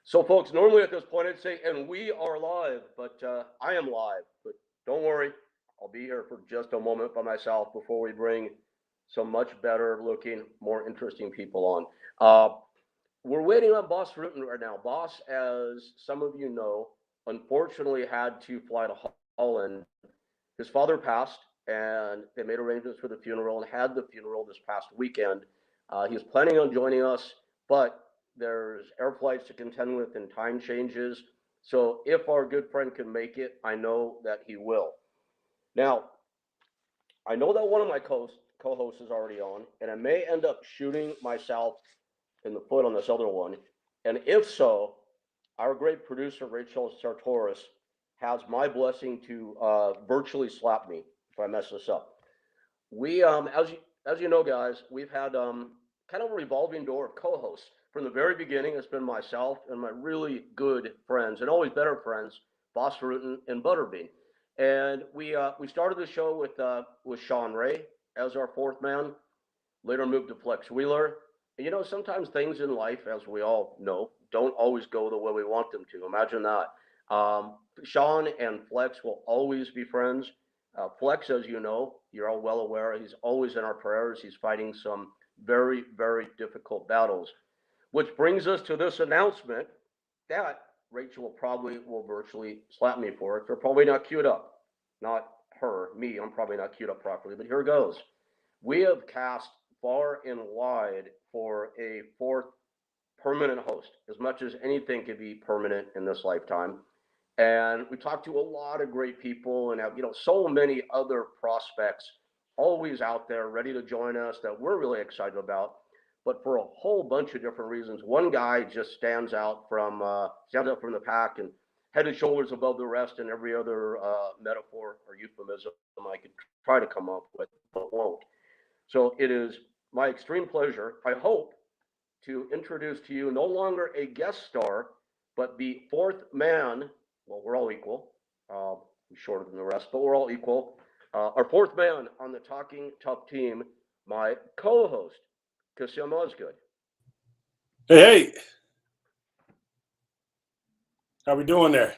So, folks, normally at this point I'd say, and we are live, but I am live. But don't worry, I'll be here for just a moment by myself before we bring some much better looking, more interesting people on. Uh, we're waiting on Boss Rutan right now. Boss, as some of you know, unfortunately had to fly to Holland. His father passed, and they made arrangements for the funeral and had the funeral this past weekend. He was planning on joining us, but there's air flights to contend with and time changes. So if our good friend can make it, I know that he will. Now, I know that one of my co-hosts is already on, and I may end up shooting myself in the foot on this other one. And if so, our great producer Rachel Sartoris has my blessing to virtually slap me if I mess this up. We, as you know, guys, we've had kind of a revolving door of co-hosts from the very beginning. It's been myself and my really good friends and always better friends, Boss Rutan and Butterbean. And we started the show with Sean Ray as our fourth man. Later moved to Flex Wheeler. And, you know, sometimes things in life, as we all know, don't always go the way we want them to. Imagine that. Sean and Flex will always be friends. Flex, as you know, you're all well aware, he's always in our prayers. He's fighting some very, very difficult battles, which brings us to this announcement that Rachel will virtually slap me for it. They're probably not queued up. Not her, me. I'm probably not queued up properly, but here goes. We have cast far and wide for a fourth permanent host, as much as anything could be permanent in this lifetime. And we talked to a lot of great people and have, you know, so many other prospects always out there ready to join us that we're really excited about. But for a whole bunch of different reasons, one guy just stands out from the pack and head and shoulders above the rest, and every other metaphor or euphemism I could try to come up with, but won't. So it is my extreme pleasure, I hope, to introduce to you no longer a guest star, but the fourth man. Well, we're all equal. He's shorter than the rest, but we're all equal. Our fourth man on the Talking Tough team, my co-host, Kasim Osgood. Hey, how we doing there?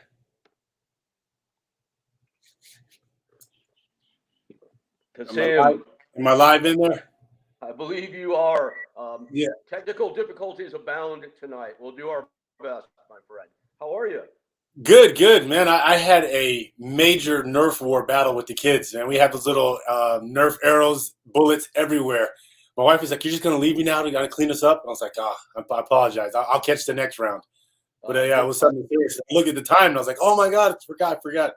Kasim, am I live in there? I believe you are. Yeah. Technical difficulties abound tonight. We'll do our best, my friend. How are you? Good, man. I had a major Nerf war battle with the kids, man. We had those little Nerf arrows, bullets everywhere. My wife was like, "You're just gonna leave me now? You gotta clean us up?" I was like, I apologize. I'll catch the next round." But yeah, it was something serious. I looked at the time and I was like, "Oh my God, I forgot."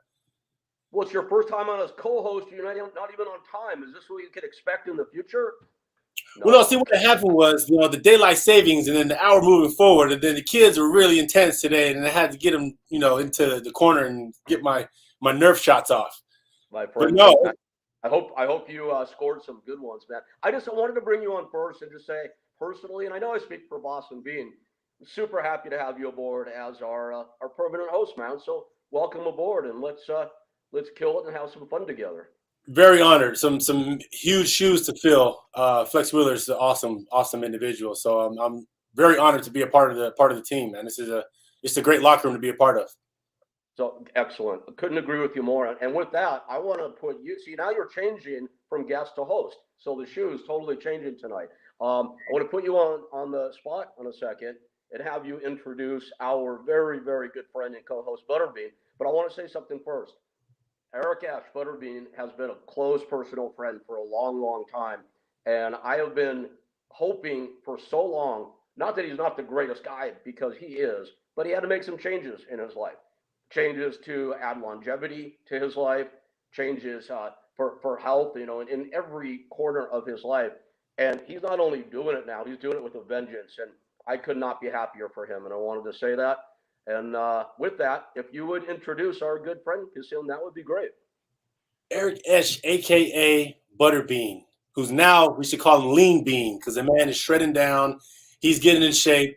Well, it's your first time on as co-host. You're not even on time. Is this what you could expect in the future? No. Well, no, see, what happened was, you know, the daylight savings and then the hour moving forward, and then the kids were really intense today, and I had to get them, you know, into the corner and get my Nerf shots off. My friend, no. I hope you scored some good ones, man. I wanted to bring you on first and just say personally, and I know I speak for Boston Bean, I'm super happy to have you aboard as our permanent host, man. So welcome aboard, and let's kill it and have some fun together. Very honored. Some huge shoes to fill. Flex Wheeler is an awesome individual. So I'm very honored to be a part of the team, man. It's a great locker room to be a part of. So excellent. Couldn't agree with you more. And with that, I want to put you. See, now you're changing from guest to host. So the shoe's totally changing tonight. I want to put you on the spot in a second and have you introduce our very, very good friend and co-host Butterbean. But I want to say something first. Eric Ash Butterbean has been a close personal friend for a long, long time. And I have been hoping for so long, not that he's not the greatest guy, because he is, but he had to make some changes in his life. Changes to add longevity to his life, changes for health, you know, in every corner of his life. And he's not only doing it now, he's doing it with a vengeance. And I could not be happier for him. And I wanted to say that. And with that, if you would introduce our good friend, Kasim, that would be great. Eric Esch, a.k.a. Butterbean, who's now, we should call him Lean Bean, because the man is shredding down. He's getting in shape.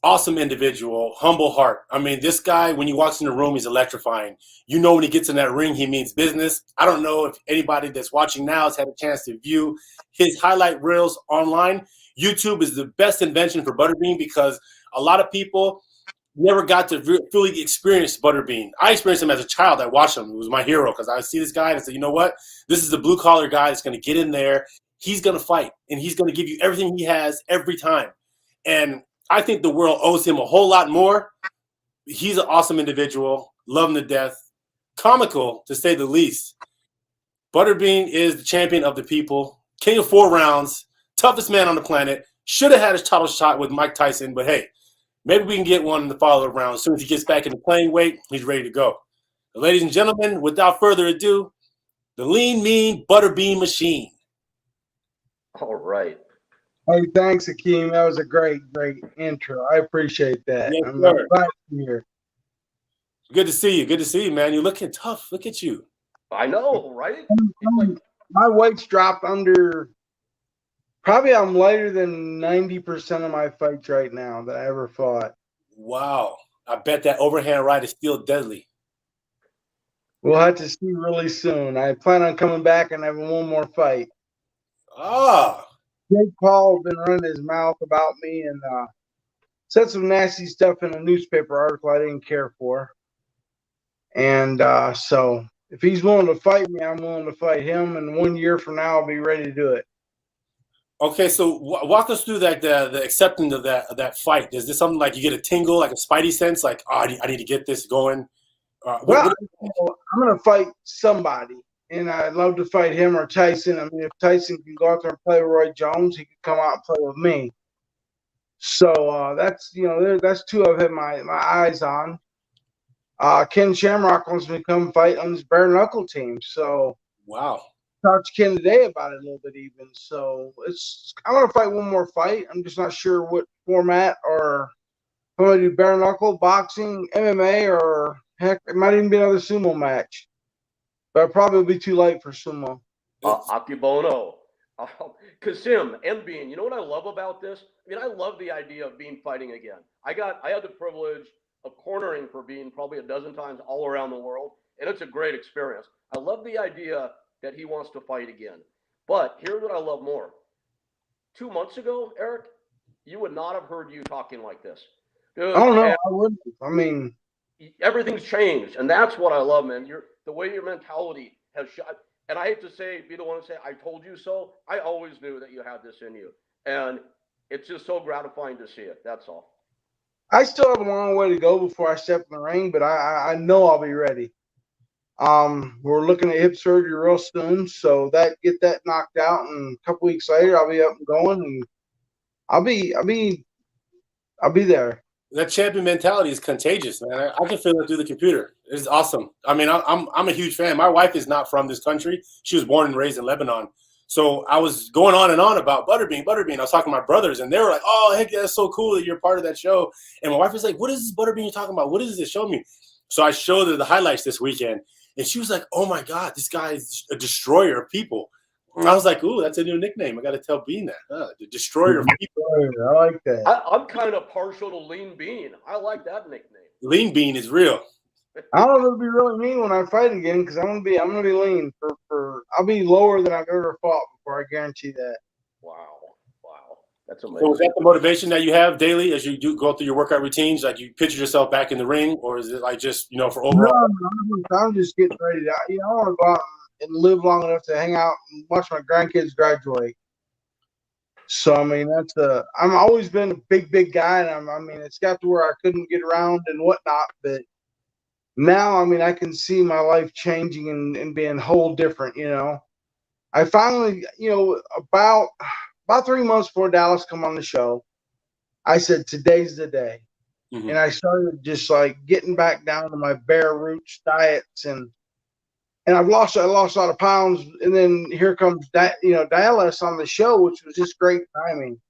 Awesome individual, humble heart. I mean, this guy, when he walks in the room, he's electrifying. You know when he gets in that ring, he means business. I don't know if anybody that's watching now has had a chance to view his highlight reels online. YouTube is the best invention for Butterbean because a lot of people, never got to fully experience Butterbean. I experienced him as a child. I watched him. It was my hero because I see this guy and I said, you know what? This is the blue collar guy that's going to get in there. He's going to fight and he's going to give you everything he has every time. And I think the world owes him a whole lot more. He's an awesome individual. Love him to death. Comical, to say the least. Butterbean is the champion of the people. King of 4 rounds. Toughest man on the planet. Should have had his title shot with Mike Tyson, but hey, maybe we can get one in the follow-up round. As soon as he gets back into playing weight, he's ready to go. But ladies and gentlemen, without further ado, the Lean Mean Butterbean Machine. All right. Hey, thanks, Akeem. That was a great intro. I appreciate that. Yes, I'm sir. glad to be here. Good to see you. Good to see you, man. You're looking tough. Look at you. I know, right? My weight's dropped under. Probably I'm lighter than 90% of my fights right now that I ever fought. Wow. I bet that overhand right is still deadly. We'll have to see really soon. I plan on coming back and having one more fight. Ah. Jake Paul has been running his mouth about me and said some nasty stuff in a newspaper article I didn't care for. And so if he's willing to fight me, I'm willing to fight him. And 1 year from now, I'll be ready to do it. Okay, so walk us through that the acceptance of that fight. Is this something like you get a tingle, like a spidey sense, like I need to get this going? I'm going to fight somebody, and I'd love to fight him or Tyson. I mean, if Tyson can go out there and play with Roy Jones, he could come out and play with me. So that's that's 2 I've had my eyes on. Ken Shamrock wants me to come fight on this bare knuckle team. So wow. Talked to Ken today about it a little bit even. So I want to fight one more fight. I'm just not sure what format, or if I'm going to do bare knuckle, boxing, MMA, or heck, it might even be another sumo match. But it probably will be too late for sumo. Akibono. Kasim, and Bean, you know what I love about this? I mean, I love the idea of Bean fighting again. I had the privilege of cornering for Bean probably a dozen times all around the world, and it's a great experience. I love the idea that he wants to fight again. But here's what I love more. 2 months ago, Eric, you would not have heard you talking like this. Dude, I don't know. I wouldn't. I mean, everything's changed, and that's what I love, man. The way your mentality has shot. And I hate to be the one to say, I told you so. I always knew that you had this in you. And it's just so gratifying to see it. That's all. I still have a long way to go before I step in the ring, but I know I'll be ready. We're looking at hip surgery real soon, so get that knocked out, and a couple weeks later I'll be up and going, and I'll be there. That champion mentality is contagious, man. I can feel it through the computer. It's awesome. I mean, I'm a huge fan. My wife is not from this country. She was born and raised in Lebanon. So I was going on and on about Butterbean. I was talking to my brothers, and they were like, "Oh, heck, that's so cool that you're part of that show." And my wife was like, "What is this Butterbean you're talking about? What is this? Show me." So I showed her the highlights this weekend, and she was like, "Oh my God, this guy is a destroyer of people." And I was like, "Ooh, that's a new nickname. I got to tell Bean that. The destroyer of people." I like that. I'm kind of partial to Lean Bean. I like that nickname. Lean Bean is real. I don't know if it'll be really mean when I fight again, because I'm gonna be lean for I'll be lower than I've ever fought before. I guarantee that. Wow, that's amazing. So is that the motivation that you have daily as you go through your workout routines? Like you picture yourself back in the ring, or is it like just for overall? No, I'm just getting ready to. I want to go out and live long enough to hang out and watch my grandkids graduate. So I mean, I'm always been a big guy, and I mean, it's got to where I couldn't get around and whatnot, but now, I mean, I can see my life changing and being whole different, I finally, about 3 months before Dallas come on the show, I said, today's the day. Mm-hmm. And I started just like getting back down to my bare roots diets, and I lost a lot of pounds. And then here comes Dallas on the show, which was just great timing.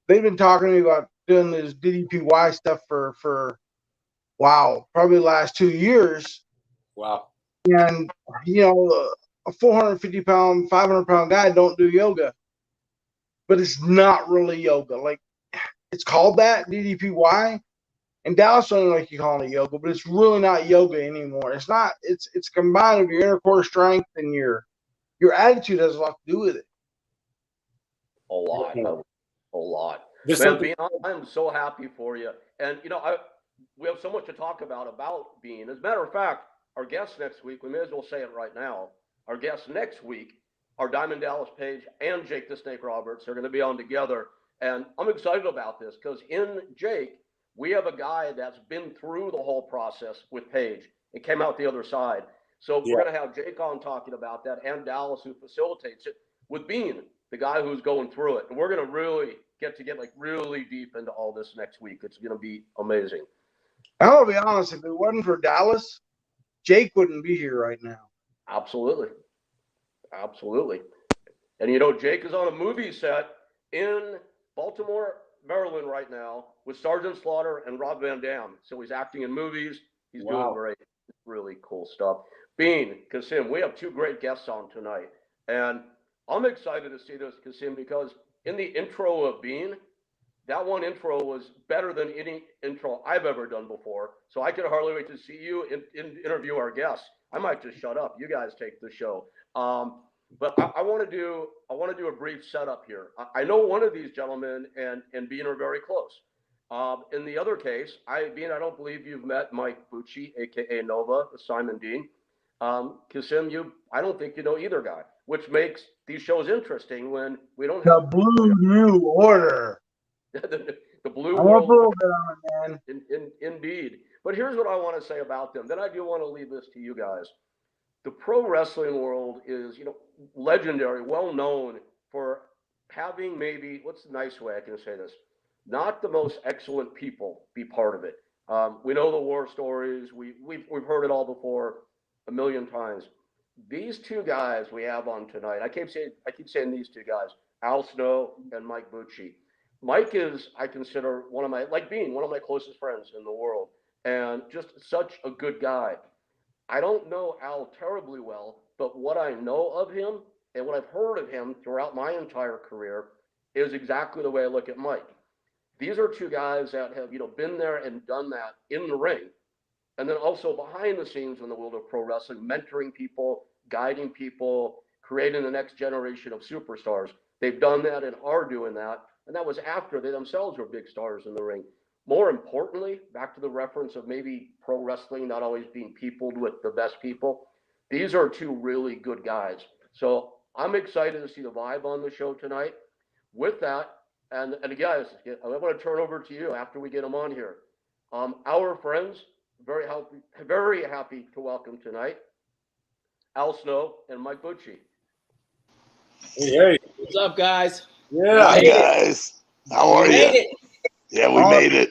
They've been talking to me about doing this DDPY stuff for probably the last 2 years. Wow. And, a 450-pound, 500-pound guy don't do yoga. But it's not really yoga. Like, it's called that, DDPY. And Dallas don't like you calling it yoga, but it's really not yoga anymore. It's not. It's combined with your inner core strength, and your attitude has a lot to do with it. A lot. There's Man, something. Bean, I'm so happy for you. And we have so much to talk about Bean. As a matter of fact, our guest next week, we may as well say it right now. Our guests next week are Diamond Dallas Page and Jake the Snake Roberts. They're going to be on together. And I'm excited about this because in Jake, we have a guy that's been through the whole process with Page. It came out the other side. So Yeah. we're going to have Jake on talking about that and Dallas, who facilitates it, with Bean, the guy who's going through it. And we're going to really get like really deep into all this next week. It's going to be amazing. I'll be honest, if it wasn't for Dallas, Jake wouldn't be here right now. Absolutely. And Jake is on a movie set in Baltimore, Maryland right now with Sergeant Slaughter and Rob Van Dam. So he's acting in movies. He's doing great. It's really cool stuff. Bean, Kasim, we have two great guests on tonight. And I'm excited to see this, Kasim, because in the intro of Bean, that one intro was better than any intro I've ever done before. So I could hardly wait to see you interview our guests. I might just shut up. You guys take the show. But I want to do a brief setup here. I know one of these gentlemen and Bean are very close. In the other case, Bean, I don't believe you've met Mike Bucci, aka Nova, Simon Dean. Kasim, I don't think you know either guy, which makes these shows interesting when we don't have the Blue New Order. the Blue I'm World. a little bit on it, man. Indeed. But here's what I want to say about them. Then I do want to leave this to you guys. The pro wrestling world is, legendary, well known for having maybe, what's the nice way I can say this? Not the most excellent people be part of it. We know the war stories. We've heard it all before a million times. These two guys we have on tonight, I keep saying these two guys, Al Snow and Mike Bucci. Mike is, I consider, one of my closest friends in the world, and just such a good guy. I don't know Al terribly well, but what I know of him and what I've heard of him throughout my entire career is exactly the way I look at Mike. These are two guys that have, been there and done that in the ring, and then also behind the scenes in the world of pro wrestling, mentoring people, guiding people, creating the next generation of superstars. They've done that and are doing that, and that was after they themselves were big stars in the ring. More importantly, back to the reference of maybe pro wrestling not always being peopled with the best people, these are two really good guys. So I'm excited to see the vibe on the show tonight. With that, and guys, I want to turn over to you after we get them on here. Our friends, very happy to welcome tonight, Al Snow and Mike Bucci. Hey. What's up, guys? Yeah. Hi, guys. How are you? Yeah, we made it.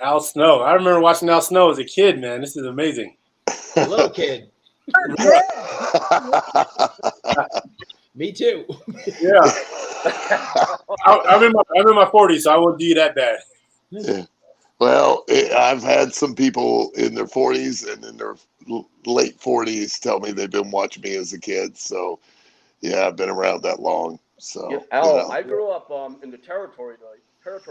Al Snow. I remember watching Al Snow as a kid, man. This is amazing. A little kid. Me too. Yeah. I'm in my 40s, so I won't do you that bad. Yeah. Well, I've had some people in their 40s and in their late 40s tell me they've been watching me as a kid. So, yeah, I've been around that long. So, yeah, Al, I grew up in the territory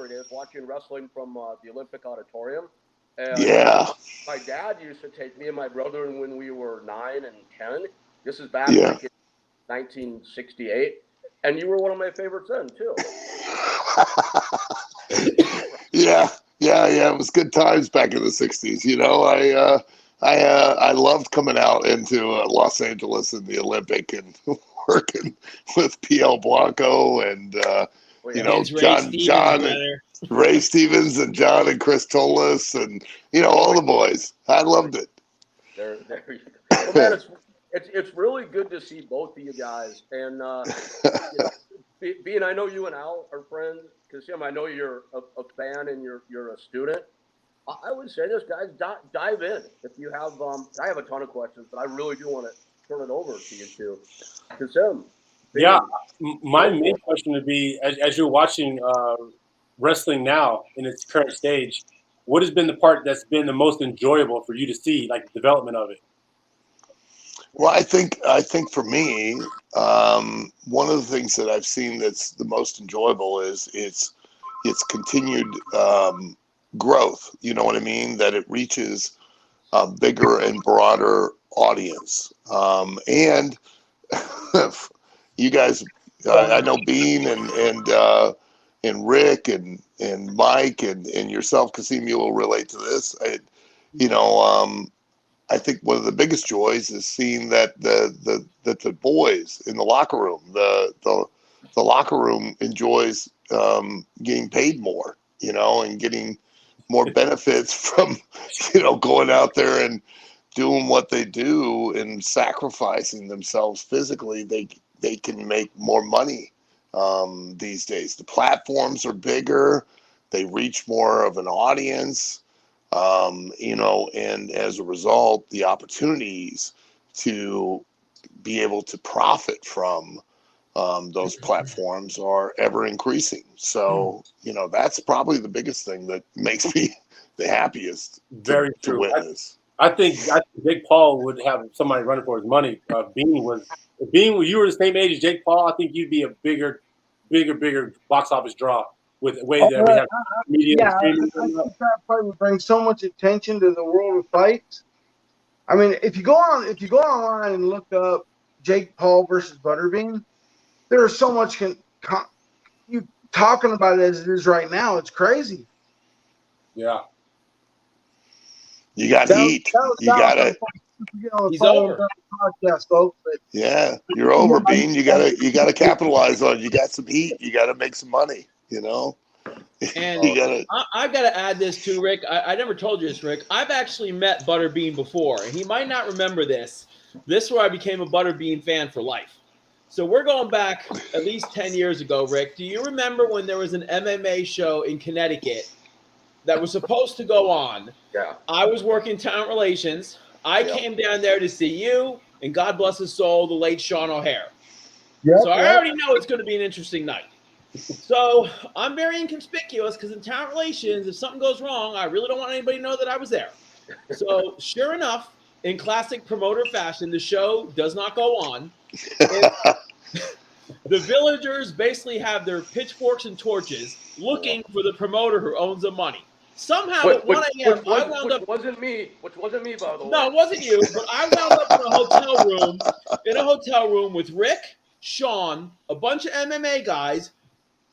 days watching wrestling from the Olympic Auditorium. And yeah. My dad used to take me and my brother when we were 9 and 10. This is back like in 1968. And you were one of my favorites then, too. Yeah. It was good times back in the 60s. I loved coming out into Los Angeles in the Olympic and working with PL Blanco and John and Ray Stevens and John and Chris Tolis and all the boys. I loved it. There you go. Well, man, it's really good to see both of you guys. And Bean, I know you and Al are friends. Kasim, I know you're a fan and you're a student. I would say this, guys, dive in. If you have, I have a ton of questions, but I really do want to turn it over to you two. Kasim. Yeah, my main question would be, as you're watching wrestling now in its current stage, what has been the part that's been the most enjoyable for you to see, like the development of it? Well, I think for me, one of the things that I've seen that's the most enjoyable is its continued growth. You know what I mean? That it reaches a bigger and broader audience. And you guys, I know Bean and Rick and Mike and yourself, Kasim, you will relate to this. I think one of the biggest joys is seeing that the boys in the locker room, the locker room enjoys getting paid more, and getting more benefits from, going out there and doing what they do and sacrificing themselves physically. They can make more money these days. The platforms are bigger. They reach more of an audience. And as a result, the opportunities to be able to profit from those platforms are ever increasing. So, that's probably the biggest thing that makes me the happiest Very to true. witness. I think Jake Paul would have somebody running for his money. If you were the same age as Jake Paul, I think you'd be a bigger box office draw with the way that we have media and streaming. I think that fight would bring so much attention to the world of fights. I mean, if you go online and look up Jake Paul versus Butterbean, there is so much you talking about it as it is right now. It's crazy. Yeah. You got heat. He's over. Podcast, folks, but yeah, you're over, Bean. You gotta capitalize on it. You got some heat. You gotta make some money. And you I've got to add this too, Rick. I never told you this, Rick. I've actually met Butterbean before, and he might not remember this. This is where I became a Butterbean fan for life. So we're going back at least 10 years ago, Rick. Do you remember when there was an MMA show in Connecticut that was supposed to go on? Yeah. I was working talent relations. I came down there to see you, and God bless his soul, the late Sean O'Hare. So I already know it's going to be an interesting night. So I'm very inconspicuous because in talent relations, if something goes wrong, I really don't want anybody to know that I was there. So sure enough, in classic promoter fashion, the show does not go on. The villagers basically have their pitchforks and torches looking for the promoter who owns the money. Somehow at 1 a.m., I wound up. Which wasn't me, by the way. No, it wasn't you, but I wound up in a hotel room with Rick, Sean, a bunch of MMA guys,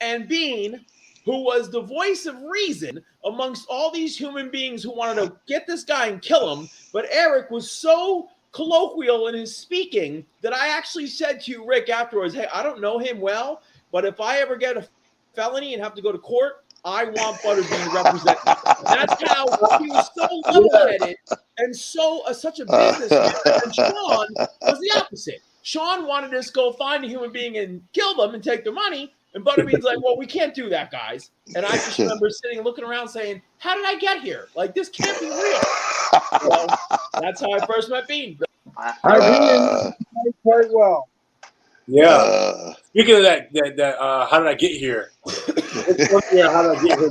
and Bean, who was the voice of reason amongst all these human beings who wanted to get this guy and kill him. But Eric was so colloquial in his speaking that I actually said to you, Rick, afterwards, hey, I don't know him well, but if I ever get a felony and have to go to court, I want Butterbean to represent me. That's how he was so level-headed and so such a businessman. And Sean was the opposite. Sean wanted us to go find a human being and kill them and take their money. And Butterbean's like, well, we can't do that, guys. And I just remember sitting and looking around saying, how did I get here? Like, this can't be real. So that's how I first met Bean. I did quite well. Yeah. Speaking of that, how did I get here? It's one thing, how did I get here?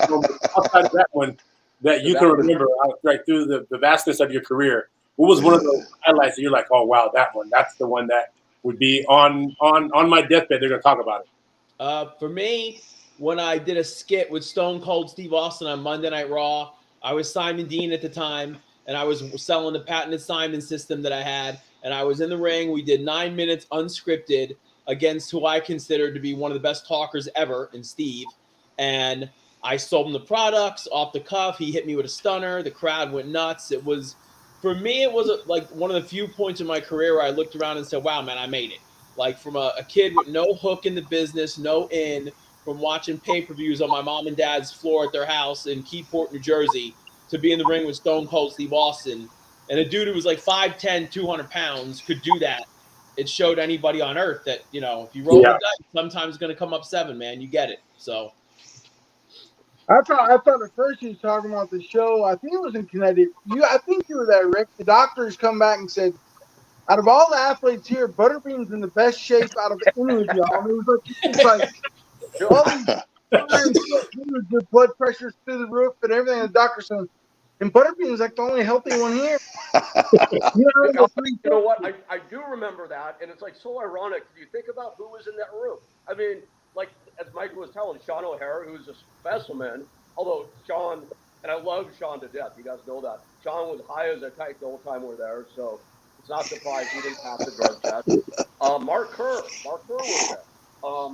Outside of that one, that you can remember, like through the vastness of your career, what was one of those highlights that you're like, oh wow, that one, that's the one that would be on my deathbed. They're gonna talk about it. For me, when I did a skit with Stone Cold Steve Austin on Monday Night Raw, I was Simon Dean at the time, and I was selling the patented Simon system that I had, and I was in the ring. We did 9 minutes unscripted against who I considered to be one of the best talkers ever in Steve, and I sold him the products off the cuff. He hit me with a stunner. The crowd went nuts. It was, for me, it was like one of the few points in my career where I looked around and said, wow, man, I made it. Like from a kid with no hook in the business, no in, from watching pay-per-views on my mom and dad's floor at their house in Keyport, New Jersey, to be in the ring with Stone Cold Steve Austin. And a dude who was like 5'10", 200 pounds could do that. It showed anybody on earth that, if you roll the dice, sometimes it's going to come up 7, man. You get it. So I thought at first you were talking about the show. I think it was in Connecticut. I think you were there, Rick. The doctors come back and said, out of all the athletes here, Butterbean's in the best shape out of any of y'all. I mean, it was like all these blood pressures through the roof and everything. The doctor said, and Butterbean's like the only healthy one here. You know what? I do remember that, and it's like so ironic. If you think about who was in that room, I mean, like as Mike was telling, Sean O'Hare, who's a specimen. Although Sean, and I love Sean to death. You guys know that. Sean was high as a kite the whole time we're there, so. It's not surprised he didn't pass the drug test. Mark Kerr was there.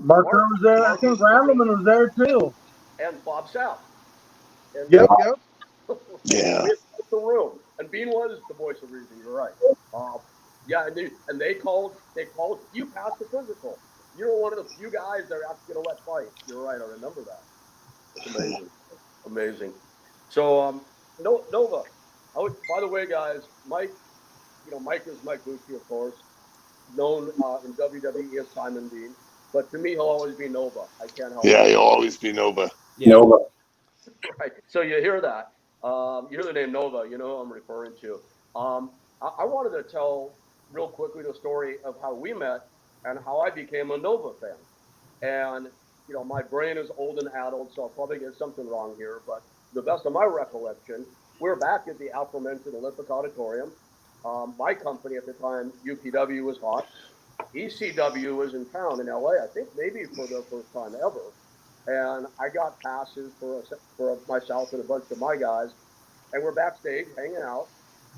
Mark Kerr was there. I think Randleman was there too. and Bob South. And Yep, yep. Yeah. we had the room, and Bean was the voice of reason. You're right. Yeah, and they called. You passed the physical. You were one of the few guys that are actually going to let fight. You're right. I remember that. It's amazing, amazing. So, Nova. By the way, guys, Mike. Mike is Mike Buchi, of course, known in WWE as Simon Dean. But to me, he'll always be Nova. I can't help Yeah, it. you'll always be Nova. Yeah. Nova. Right. So you hear that. You hear the name Nova. You know who I'm referring to. I wanted to tell real quickly the story of how we met and how I became a Nova fan. And, my brain is old and addled, so I'll probably get something wrong here. But the best of my recollection, we're back at the aforementioned Olympic Auditorium. My company at the time, UPW, was hot. ECW was in town in LA, I think maybe for the first time ever. And I got passes for myself and a bunch of my guys. And we're backstage hanging out.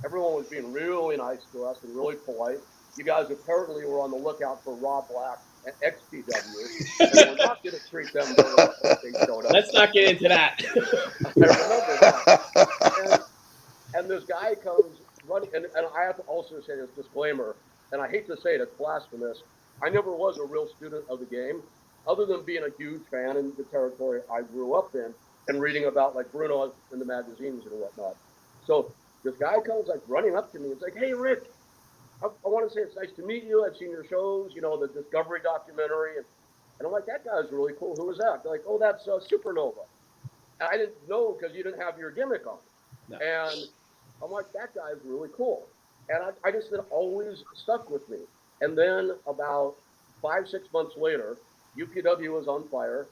Everyone was being really nice to us and really polite. You guys apparently were on the lookout for Rob Black and XPW. And we're not going to treat them very well if they showed up. Let's not get into that. I remember that. And this guy comes running, and I have to also say this disclaimer, and I hate to say it, it's blasphemous. I never was a real student of the game, other than being a huge fan in the territory I grew up in and reading about like Bruno in the magazines and whatnot. So this guy comes like running up to me. It's like, hey, Rick, I want to say it's nice to meet you. I've seen your shows, the Discovery documentary. And I'm like, that guy's really cool. Who is that? They're like, oh, that's Supernova. And I didn't know because you didn't have your gimmick on. No. And I'm like, that guy's really cool. And I just, it always stuck with me. And then about 5-6 months later, UPW was on fire.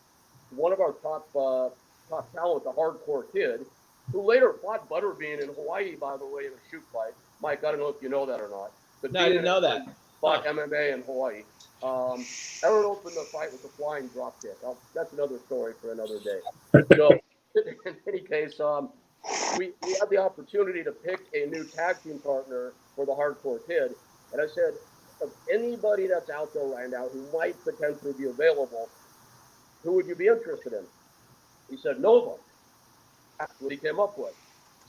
One of our top talent, the Hardcore Kid, who later fought Butterbean in Hawaii, by the way, in a shoot fight. Mike, I don't know if you know that or not. But No, I didn't know that. Fought MMA in Hawaii. Aaron opened the fight with a flying drop kick. That's another story for another day. So, in any case, we had the opportunity to pick a new tag team partner for the Hardcore Kid. And I said, of anybody that's out there right now who might potentially be available, who would you be interested in? He said, Nova. That's what he came up with.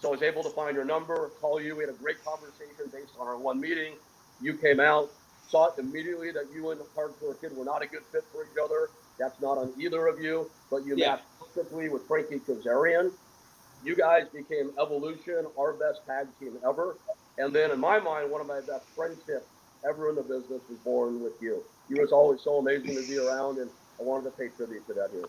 So I was able to find your number, call you. We had a great conversation based on our one meeting. You came out, saw it immediately that you and the Hardcore Kid were not a good fit for each other. That's not on either of you, but you matched perfectly with Frankie Kazarian. You guys became Evolution, our best tag team ever. And then in my mind, one of my best friendships ever in the business was born with you. You was always so amazing to be around, and I wanted to pay tribute to that here.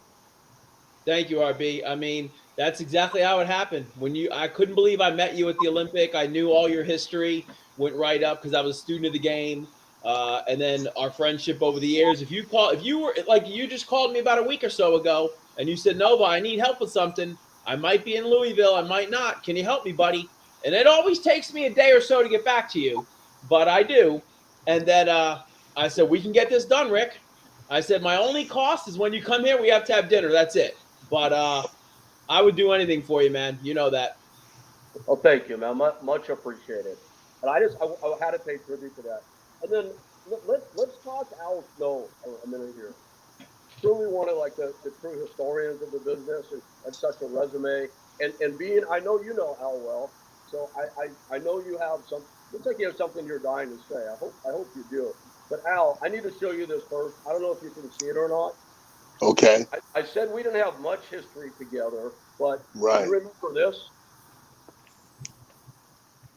Thank you, RB. I mean, that's exactly how it happened. I couldn't believe I met you at the Olympic. I knew all your history, went right up because I was a student of the game. And then our friendship over the years. If you were like, you just called me about a week or so ago and you said, Nova, I need help with something. I might be in Louisville. I might not. Can you help me, buddy? And it always takes me a day or so to get back to you, but I do. And then I said, we can get this done, Rick. I said, my only cost is when you come here, we have to have dinner. That's it. But I would do anything for you, man. You know that. Well, thank you, man. Much appreciated. And I had to pay tribute to that. And then let's talk Al Snow a minute here. Truly one of like the true historians of the business and such a resume. And being, I know you know Al well, so I know you have some. Looks like you have something you're dying to say. I hope you do. But Al, I need to show you this first. I don't know if you can see it or not. Okay. I said we didn't have much history together, but Right. you remember this?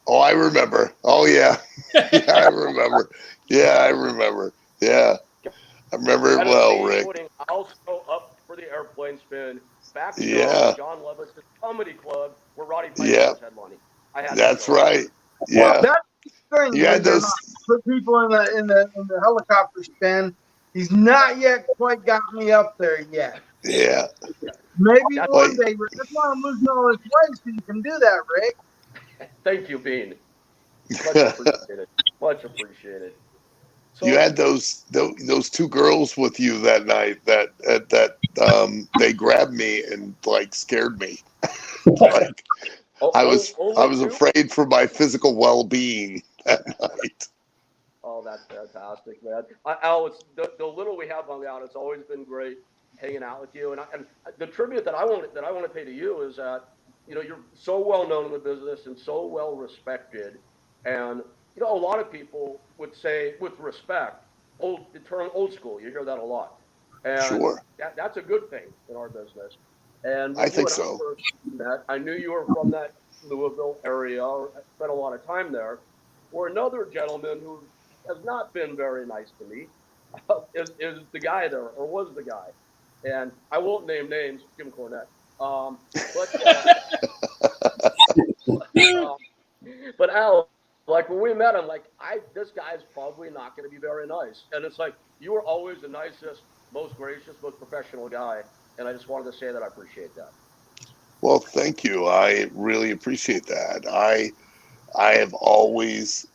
Oh, I remember. Oh, yeah. Yeah, I remember. Yeah, I remember. Yeah. I remember it well, Rick. Putting Al Snow up for the airplane spin back to John Levitt's Comedy Club where Roddy Piper was headlining. That's right. Yeah. Well, that's the thing. You had those. Put people in the helicopter spin. He's not yet quite got me up there yet. Yeah. Maybe one day. That's why I'm losing all this weight so you can do that, Rick. Thank you, Bean. Much appreciated. Much appreciated. So, you had those two girls with you that night that they grabbed me and like scared me. Like I was afraid for my physical well-being that night. Oh, that's fantastic, man. Al, it's the little we have on the out, it's always been great. hanging out with you. And the tribute that I want to pay to you is that, you know, you're so well known in the business and so well respected. And, you know, a lot of people would say with respect, the term old school, you hear that a lot. And Sure. that's a good thing in our business. And I when you think and I so. first met, I knew you were from that Louisville area, or spent a lot of time there, where another gentleman who has not been very nice to me is the guy there, or was the guy. And I won't name names, Jim Cornette. Uh, but Al, like when we met him, like this guy's probably not going to be very nice. And it's like you were always the nicest, most gracious, most professional guy. And I just wanted to say that I appreciate that. Well, thank you. I really appreciate that. I have always,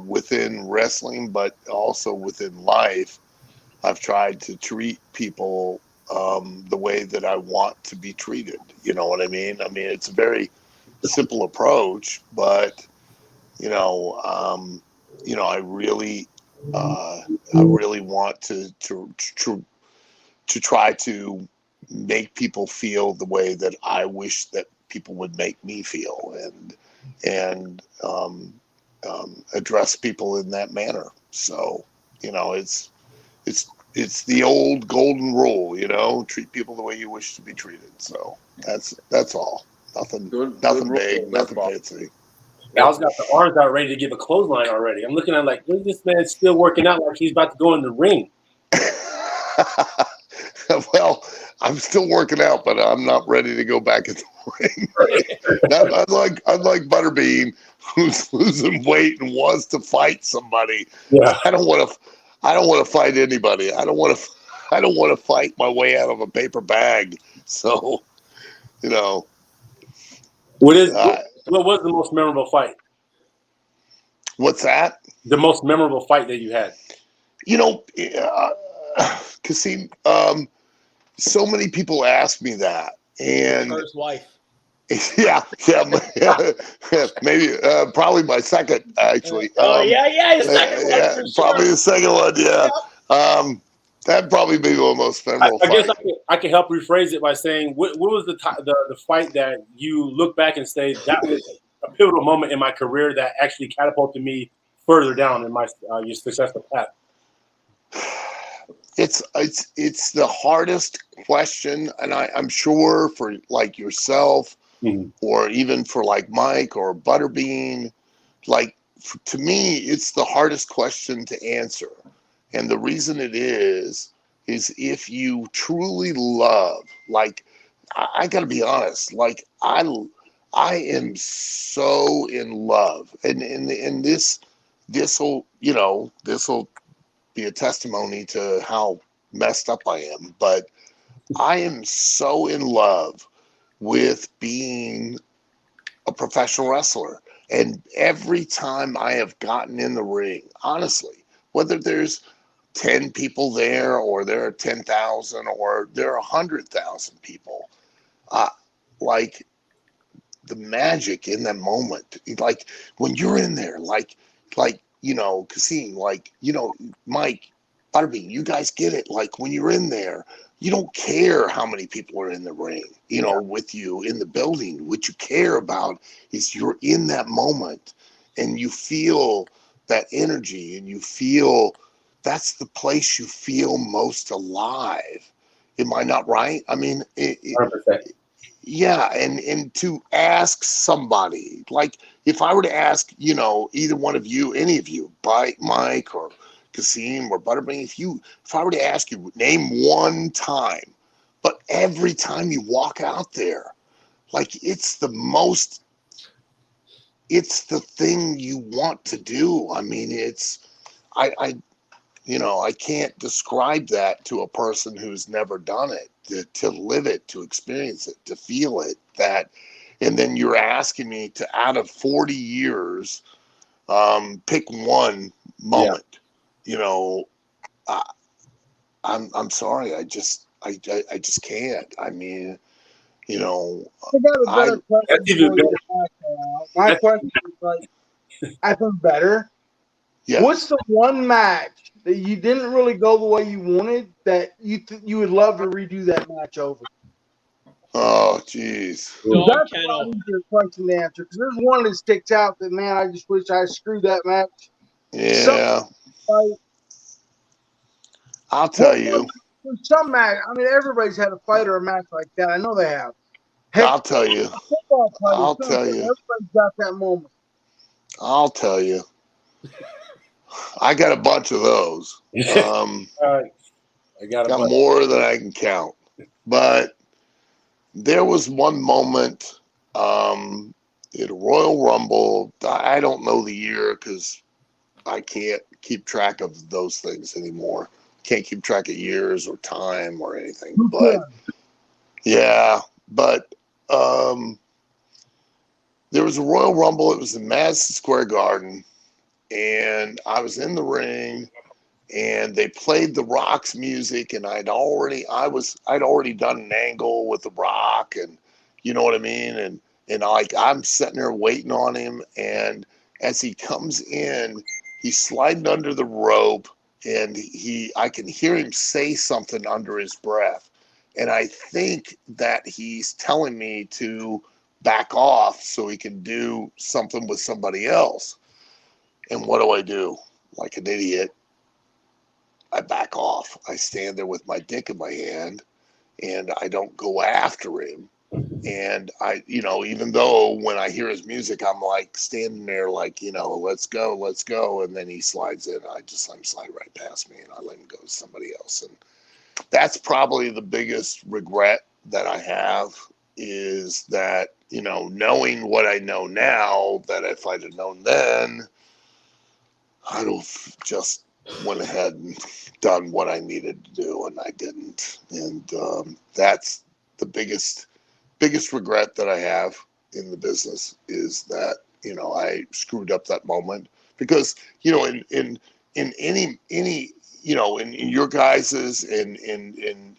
within wrestling, but also within life, I've tried to treat people the way that I want to be treated. You know what I mean? I mean, it's a very simple approach, but I really want to try to make people feel the way that I wish that people would make me feel, and address people in that manner. So, it's the old golden rule, treat people the way you wish to be treated. So that's all. Nothing big, nothing fancy. Al's got the arms out ready to give a clothesline already. I'm looking at like, this man's still working out like he's about to go in the ring. Well, I'm still working out, but I'm not ready to go back in the ring. Unlike Butterbean, who's losing weight and wants to fight somebody. Yeah. I don't want to fight anybody. I don't want to fight my way out of a paper bag. So, What was the most memorable fight? What's that? The most memorable fight that you had? Kasim, so many people ask me that, and First wife. yeah, maybe probably my second, actually. Your second one for sure. Probably the second one. Yeah, that'd probably be the most memorable. I guess I can help rephrase it by saying, what was the fight that you look back and say that was a pivotal moment in my career that actually catapulted me further down in my your successful path? It's the hardest question, and I'm sure for like yourself, or even for like Mike or Butterbean, to me, it's the hardest question to answer. And the reason it is if you truly love, like, I gotta be honest, like I am so in love, and this will be a testimony to how messed up I am, but I am so in love with being a professional wrestler. And every time I have gotten in the ring, honestly, whether there's 10 people there, or there are 10,000, or there are 100,000 people, like the magic in that moment, like when you're in there, Kasim, Mike, Butterbean, you guys get it. Like when you're in there, you don't care how many people are in the ring, with you in the building. What you care about is you're in that moment, and you feel that energy, and you feel that's the place you feel most alive. Am I not right? I mean, 100%. Yeah, and to ask somebody, like if I were to ask, either one of you, any of you, Mike or Kasim or Butterbean, if I were to ask you, name one time, but every time you walk out there, like it's the thing you want to do. I mean, I can't describe that to a person who's never done it, to live it, to experience it, to feel it, and then you're asking me to, out of 40 years, pick one moment. I'm sorry. I just can't. I mean, I got a better question for you. My question is I think better. Yeah. What's the one match that you didn't really go the way you wanted, that you would love to redo that match over? Oh, jeez. Dog That's a lot kennel. easier question to answer because there's one that sticks out that, man, I just wish I screwed that match. Yeah, Like, I'll tell what you. was some match? I mean, everybody's had a fight or a match like that. I know they have. Heck, I'll tell you. football fight or I'll tell something. you. Everybody's got that moment. I'll tell you. I got a bunch of those. I got a Got bunch. more than I can count. But there was one moment at a Royal Rumble. I don't know the year because I can't keep track of those things anymore. Can't keep track of years or time or anything. But yeah, but there was a Royal Rumble. It was in Madison Square Garden, and I was in the ring, and they played the Rock's music, and I'd already done an angle with the Rock, and you know what I mean, and like I'm sitting there waiting on him, and as he comes in, he's sliding under the rope, and I can hear him say something under his breath, and I think that he's telling me to back off so he can do something with somebody else. And what do? Like an idiot, I back off. I stand there with my dick in my hand, and I don't go after him. And I, even though when I hear his music, I'm like standing there like, let's go. And then he slides in. I just let him slide right past me, and I let him go to somebody else. And that's probably the biggest regret that I have, is that, knowing what I know now, that if I'd have known then, I'd have just went ahead and done what I needed to do, and I didn't. And that's the biggest regret that I have in the business, is that, I screwed up that moment. Because, in any, in your guys's, in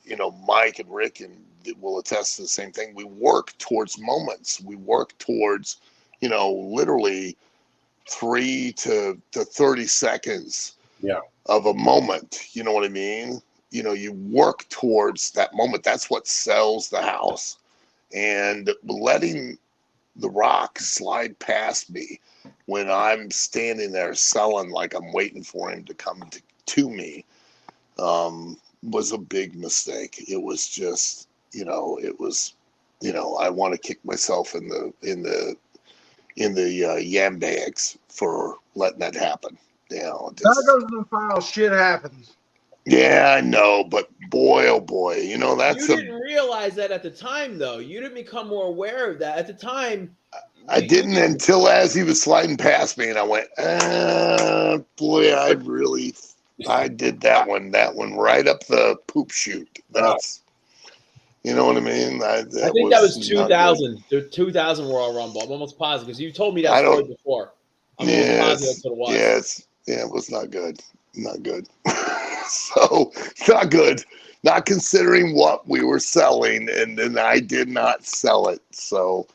Mike and Rick, and will attest to the same thing. We work towards moments. We work towards, literally 3 to 30 seconds of a moment. You know what I mean? You work towards that moment. That's what sells the house. And letting the Rock slide past me when I'm standing there selling like I'm waiting for him to come to me was a big mistake. It was just, I want to kick myself in the yam bags for letting that happen. That goes in the file. Shit happens. Yeah, I know, but boy, oh boy, that's You didn't realize that at the time, though. You didn't become more aware of that at the time. I didn't until as he was sliding past me, and I went, boy, I did that one right up the poop chute. That's, you know what I mean? I think that was 2000. The 2000 Royal Rumble. I'm almost positive, because you told me that story before. I'm almost positive that's what it was. It was not good. Not good. So, not good. Not considering what we were selling, and then I did not sell it. So,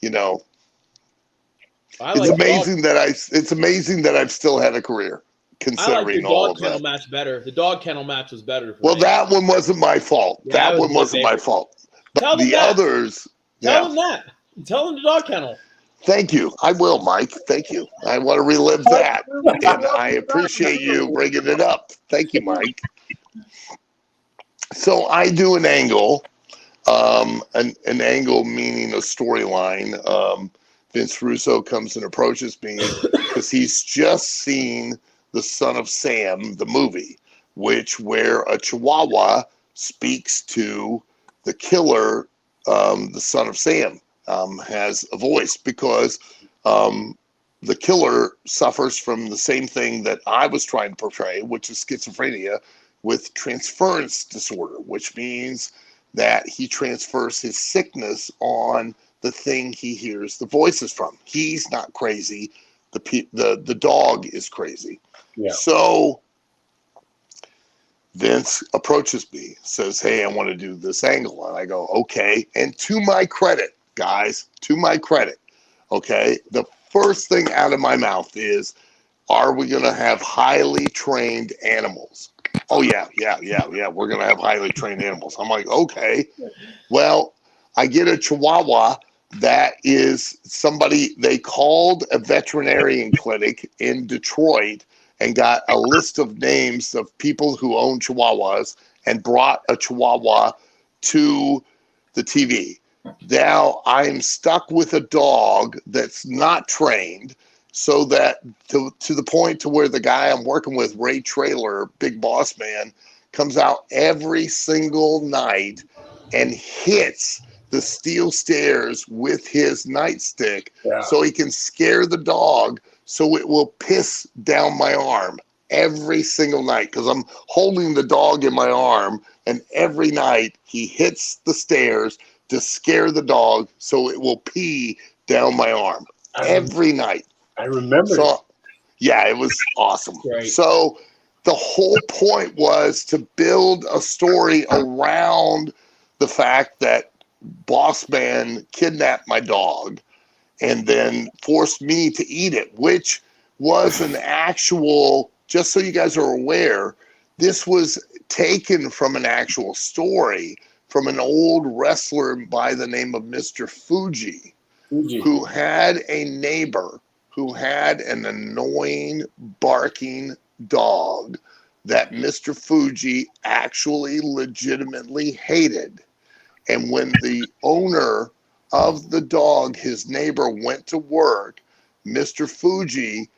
it's amazing that I've still had a career, considering all of that. I like the dog kennel match better. The dog kennel match was better for me. That one wasn't my fault. Yeah, that one wasn't my fault. But tell them the others. Tell them that. Tell them the dog kennel. Thank you. I will, Mike. Thank you. I want to relive that. And I appreciate you bringing it up. Thank you, Mike. So I do an angle, an angle meaning a storyline. Vince Russo comes and approaches me because he's just seen The Son of Sam, the movie, where a Chihuahua speaks to the killer, the Son of Sam. Has a voice, because the killer suffers from the same thing that I was trying to portray, which is schizophrenia with transference disorder, which means that he transfers his sickness on the thing he hears the voices from. He's not crazy. The dog is crazy. Yeah. So Vince approaches me, says, "Hey, I want to do this angle." And I go, "Okay." And to my credit, guys, okay, the first thing out of my mouth is, are we going to have highly trained animals? Oh, yeah. We're going to have highly trained animals. I'm like, okay. Well, I get a Chihuahua that is somebody, they called a veterinarian clinic in Detroit and got a list of names of people who own Chihuahuas and brought a Chihuahua to the TV. Now I'm stuck with a dog that's not trained, so that to the point to where the guy I'm working with, Ray Traylor, big boss man, comes out every single night and hits the steel stairs with his nightstick so he can scare the dog so it will piss down my arm every single night, because I'm holding the dog in my arm, and every night he hits the stairs to scare the dog so it will pee down my arm every night. I remember. So, yeah, it was awesome. Great. So the whole point was to build a story around the fact that Boss Man kidnapped my dog and then forced me to eat it, which was an actual, just so you guys are aware, this was taken from an actual story from an old wrestler by the name of Mr. Fuji, who had a neighbor who had an annoying barking dog that Mr. Fuji actually legitimately hated. And when the owner of the dog, his neighbor, went to work, Mr. Fuji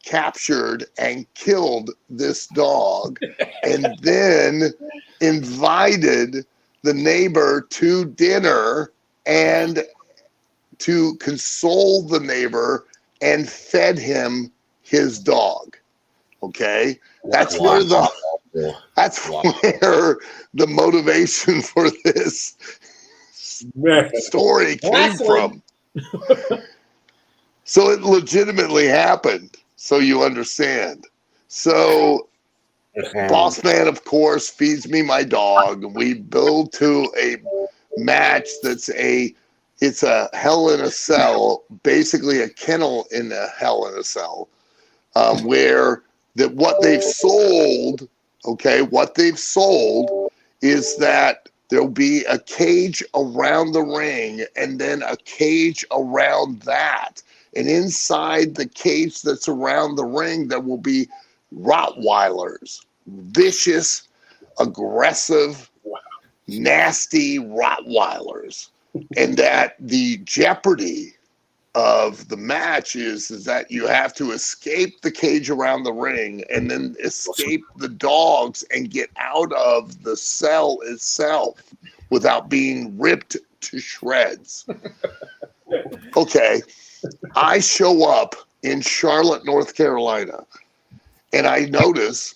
captured and killed this dog and then invited the neighbor to dinner and to console the neighbor and fed him his dog. Okay? That's where the motivation for this story came from. So it legitimately happened, so you understand. So Boss Man, of course, feeds me my dog. We build to a match that's it's a hell in a cell, basically a kennel in a hell in a cell, where what they've sold is that there'll be a cage around the ring and then a cage around that. And inside the cage that's around the ring, there will be Rottweilers, vicious, aggressive, nasty Rottweilers. And that the jeopardy of the match is that you have to escape the cage around the ring and then escape the dogs and get out of the cell itself without being ripped to shreds. Okay, I show up in Charlotte, North Carolina, and I notice,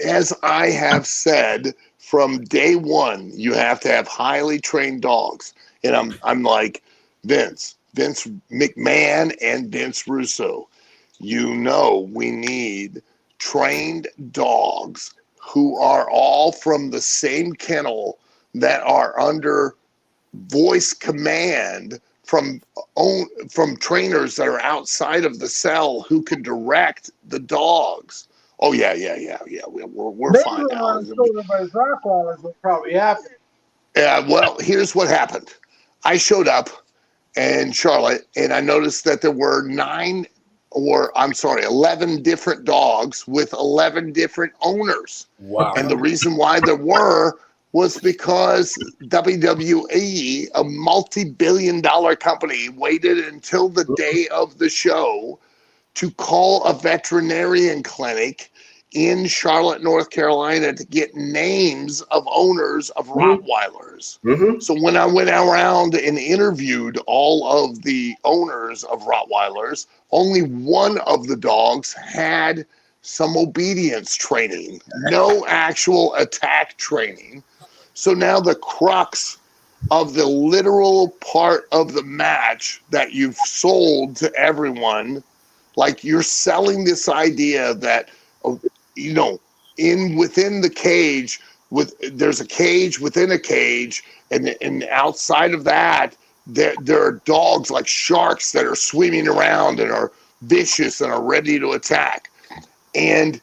as I have said from day one, you have to have highly trained dogs. And I'm like, Vince McMahon and Vince Russo, we need trained dogs who are all from the same kennel that are under voice command from trainers that are outside of the cell who can direct the dogs. Oh yeah. We're fine now. Will probably happen. Yeah. Well, here's what happened. I showed up in Charlotte and I noticed that there were 11 different dogs with 11 different owners. Wow. And the reason why there was because WWE, a multi-billion-dollar company, waited until the day of the show to call a veterinarian clinic in Charlotte, North Carolina, to get names of owners of Rottweilers. Mm-hmm. So when I went around and interviewed all of the owners of Rottweilers, only one of the dogs had some obedience training, no actual attack training. So now the crux of the literal part of the match that you've sold to everyone, like you're selling this idea that, within the cage, there's a cage within a cage, and outside of that, there are dogs like sharks that are swimming around and are vicious and are ready to attack. And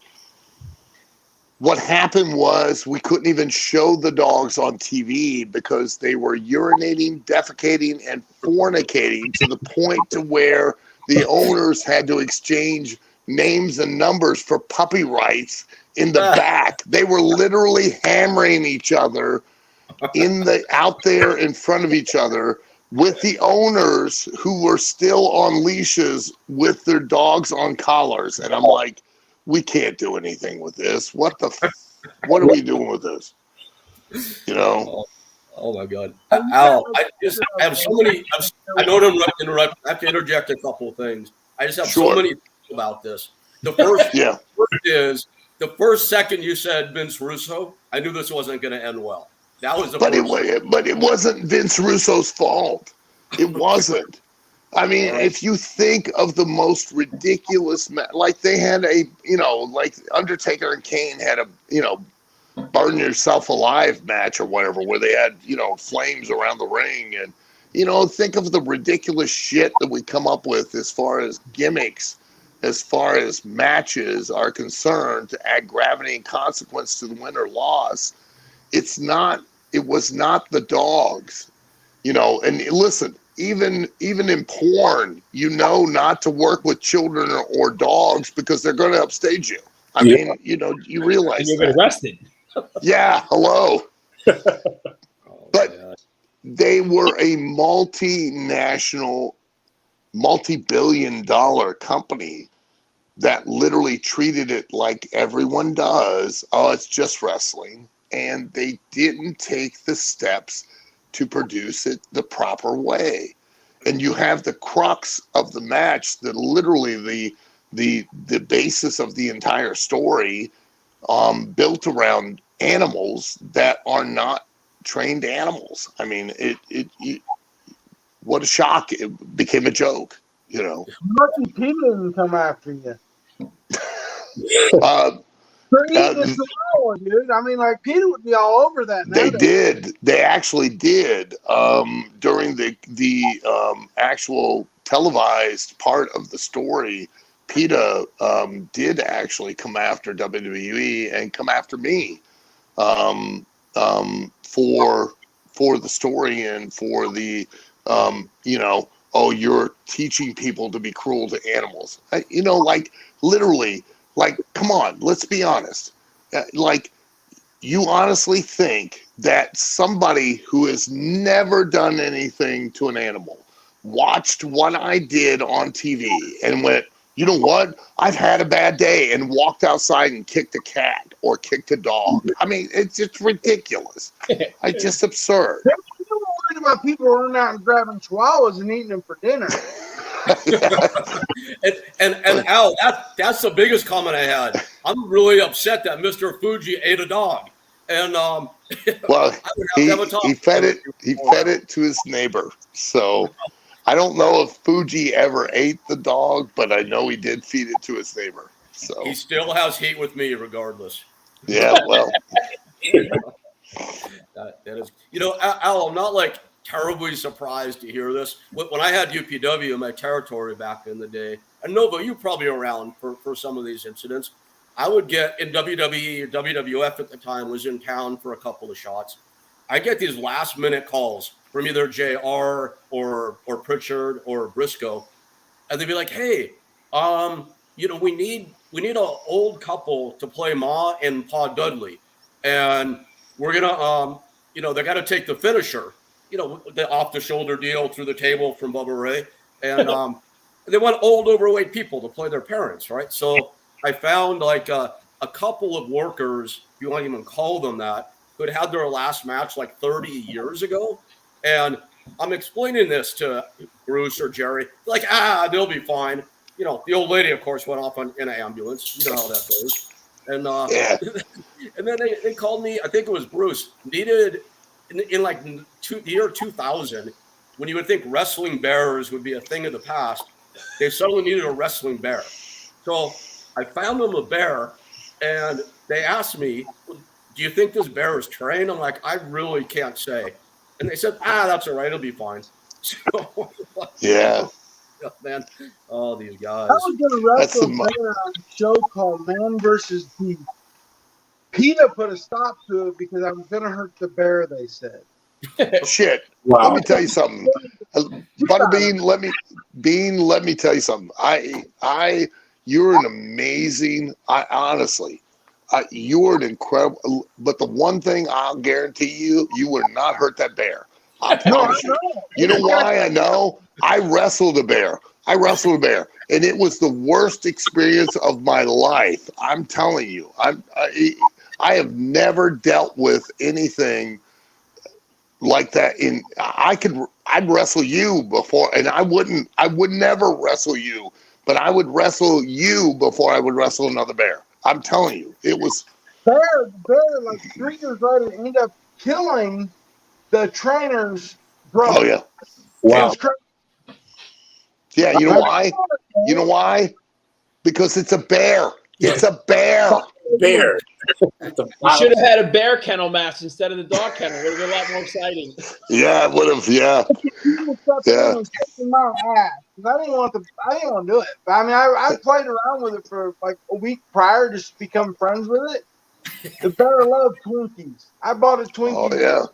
what happened was we couldn't even show the dogs on TV because they were urinating, defecating, and fornicating to the point to where the owners had to exchange names and numbers for puppy rights in the back. They were literally hammering each other out there in front of each other with the owners who were still on leashes with their dogs on collars. And I'm like, we can't do anything with this. What are we doing with this? You know? Oh my God. Al, I have so many, I don't interrupt. I have to interject a couple of things. I just have so many things about this. The first, is the first second you said Vince Russo, I knew this wasn't going to end well. That was the but it wasn't Vince Russo's fault. It wasn't. I mean, if you think of the most ridiculous, like they had like Undertaker and Kane had a, burn yourself alive match or whatever, where they had, flames around the ring. And, think of the ridiculous shit that we come up with as far as gimmicks, as far as matches are concerned, to add gravity and consequence to the win or loss. It was not the dogs, and listen, even in porn, not to work with children or dogs because they're going to upstage you. I mean, you realize you'll get arrested. Yeah, hello. But they were a multinational, multi-billion-dollar company that literally treated it like everyone does. Oh, it's just wrestling. And they didn't take the steps to produce it the proper way. And you have the crux of the match, that literally the basis of the entire story, built around animals that are not trained animals. I mean, what a shock. It became a joke, Lucky Peter didn't come after you. For eating the chihuahua, dude. I mean, like, Peter would be all over that now. They did. They actually did. During the actual televised part of the story, PETA did actually come after WWE and come after me for the story and for the you're teaching people to be cruel to animals. Like literally, like, come on, let's be honest. Like, you honestly think that somebody who has never done anything to an animal watched what I did on TV and went, you know what? I've had a bad day, and walked outside and kicked a cat or kicked a dog. I mean, it's just ridiculous. It's just absurd. You're worried about people running out and grabbing chihuahuas and eating them for dinner. and Al, that's the biggest comment I had. I'm really upset that Mr. Fuji ate a dog. And well, he fed it to his neighbor. So I don't know if Fuji ever ate the dog, but I know he did feed it to his neighbor. So he still has heat with me, regardless. Yeah, well, that is, Al, I'm not like terribly surprised to hear this. When I had UPW in my territory back in the day, and Nova, you probably around for some of these incidents, I would get in WWE or WWF at the time was in town for a couple of shots. I get these last minute calls from either JR or Pritchard or Briscoe, and they'd be like, "Hey, we need an old couple to play Ma and Pa Dudley, and we're gonna they got to take the finisher, the off the shoulder deal through the table from Bubba Ray, and they want old overweight people to play their parents, right? So I found like a couple of workers, if you want to even call them that, who had their last match like 30 years ago. And I'm explaining this to Bruce or Jerry, like, they'll be fine. The old lady, of course, went off in an ambulance. You know how that goes. And and then they called me, I think it was Bruce, needed in like the year 2000, when you would think wrestling bears would be a thing of the past, they suddenly needed a wrestling bear. So I found them a bear, and they asked me, do you think this bear is trained? I'm like, I really can't say. And they said, that's all right. It'll be fine. So, yeah. man. Oh, these I guys. was gonna That's wrestle the bear on a show called Man versus Beef. PETA put a stop to it because I was gonna hurt the bear. They said. shit. Let Wow. me tell you something. Butterbean, let me tell you something. You're an amazing. Honestly, you're an incredible. But the one thing I'll guarantee you, you would not hurt that bear. I promise you. You know why I know? I wrestled a bear. And it was the worst experience of my life. I'm telling you. I have never dealt with anything like that. I'd wrestle you before, and I would never wrestle you, but I would wrestle you before I would wrestle another bear. I'm telling you, it was. The bear, like 3 years later, ended up killing the trainer's brother. Oh yeah. It Wow. was crazy. Yeah, you know why? You know why? Because it's a bear. It's a bear. Bear. You should have had a bear kennel match instead of the dog kennel. It would have been a lot more exciting. Yeah, it would have. Yeah. People stepped in and kicked my ass. I didn't want to do it. But I mean, I played around with it for like a week prior, just to become friends with it. The bear loved Twinkies. I bought a Twinkie. Oh yeah.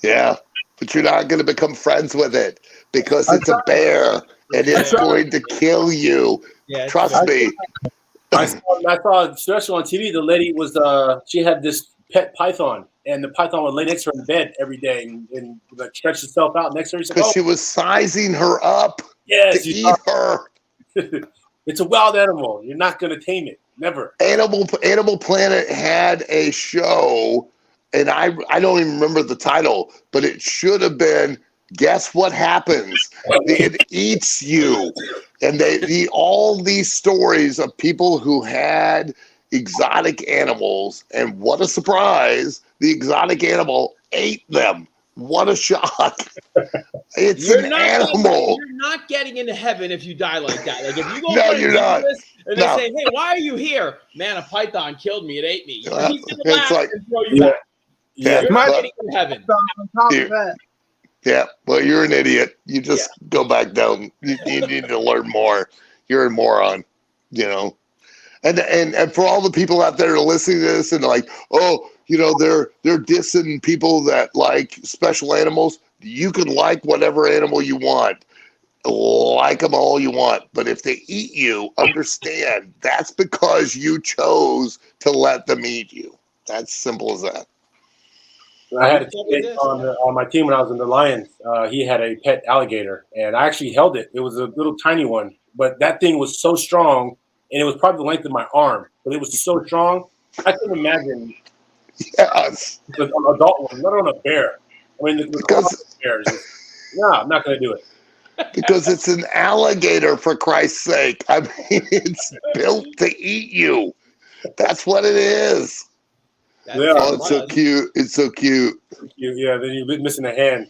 Yeah, but you're not going to become friends with it because it's a bear and it's going to kill you. Yeah, Trust me. I saw a special on TV. The lady was she had this pet python, and the python would lay next to her in bed every day and like stretch itself out next to her. Because she was sizing her up to eat her. It's a wild animal. You're not going to tame it. Never. Animal Planet had a show, and I don't even remember the title, but it should have been Guess What Happens? It eats you. And all these stories of people who had exotic animals, and what a surprise, the exotic animal ate them. What a shock. It's an animal. You're not getting into heaven if you die like that. Like if you go No, you're not. And they say, hey, why are you here? Man, a python killed me. It ate me. He's going to It's like, and throw you back. Yeah, You're not getting into heaven. On top of that. Yeah, well, you're an idiot. You just go back down. You need to learn more. You're a moron, you know. And for all the people out there listening to this and like, oh, you know, they're dissing people that like special animals. You can like whatever animal you want. Like them all you want. But if they eat you, understand that's because you chose to let them eat you. That's simple as that. I had a teammate on my team when I was in the Lions. He had a pet alligator, and I actually held it. It was a little tiny one, but that thing was so strong, and it was probably the length of my arm. But it was so strong, I couldn't imagine. Yes. An adult one, let alone a bear. I mean, because bears. No, I'm not going to do it. Because it's an alligator, for Christ's sake. I mean, it's built to eat you. That's what it is. Oh, it's so cute. It's so cute. Yeah, then you're missing a hand.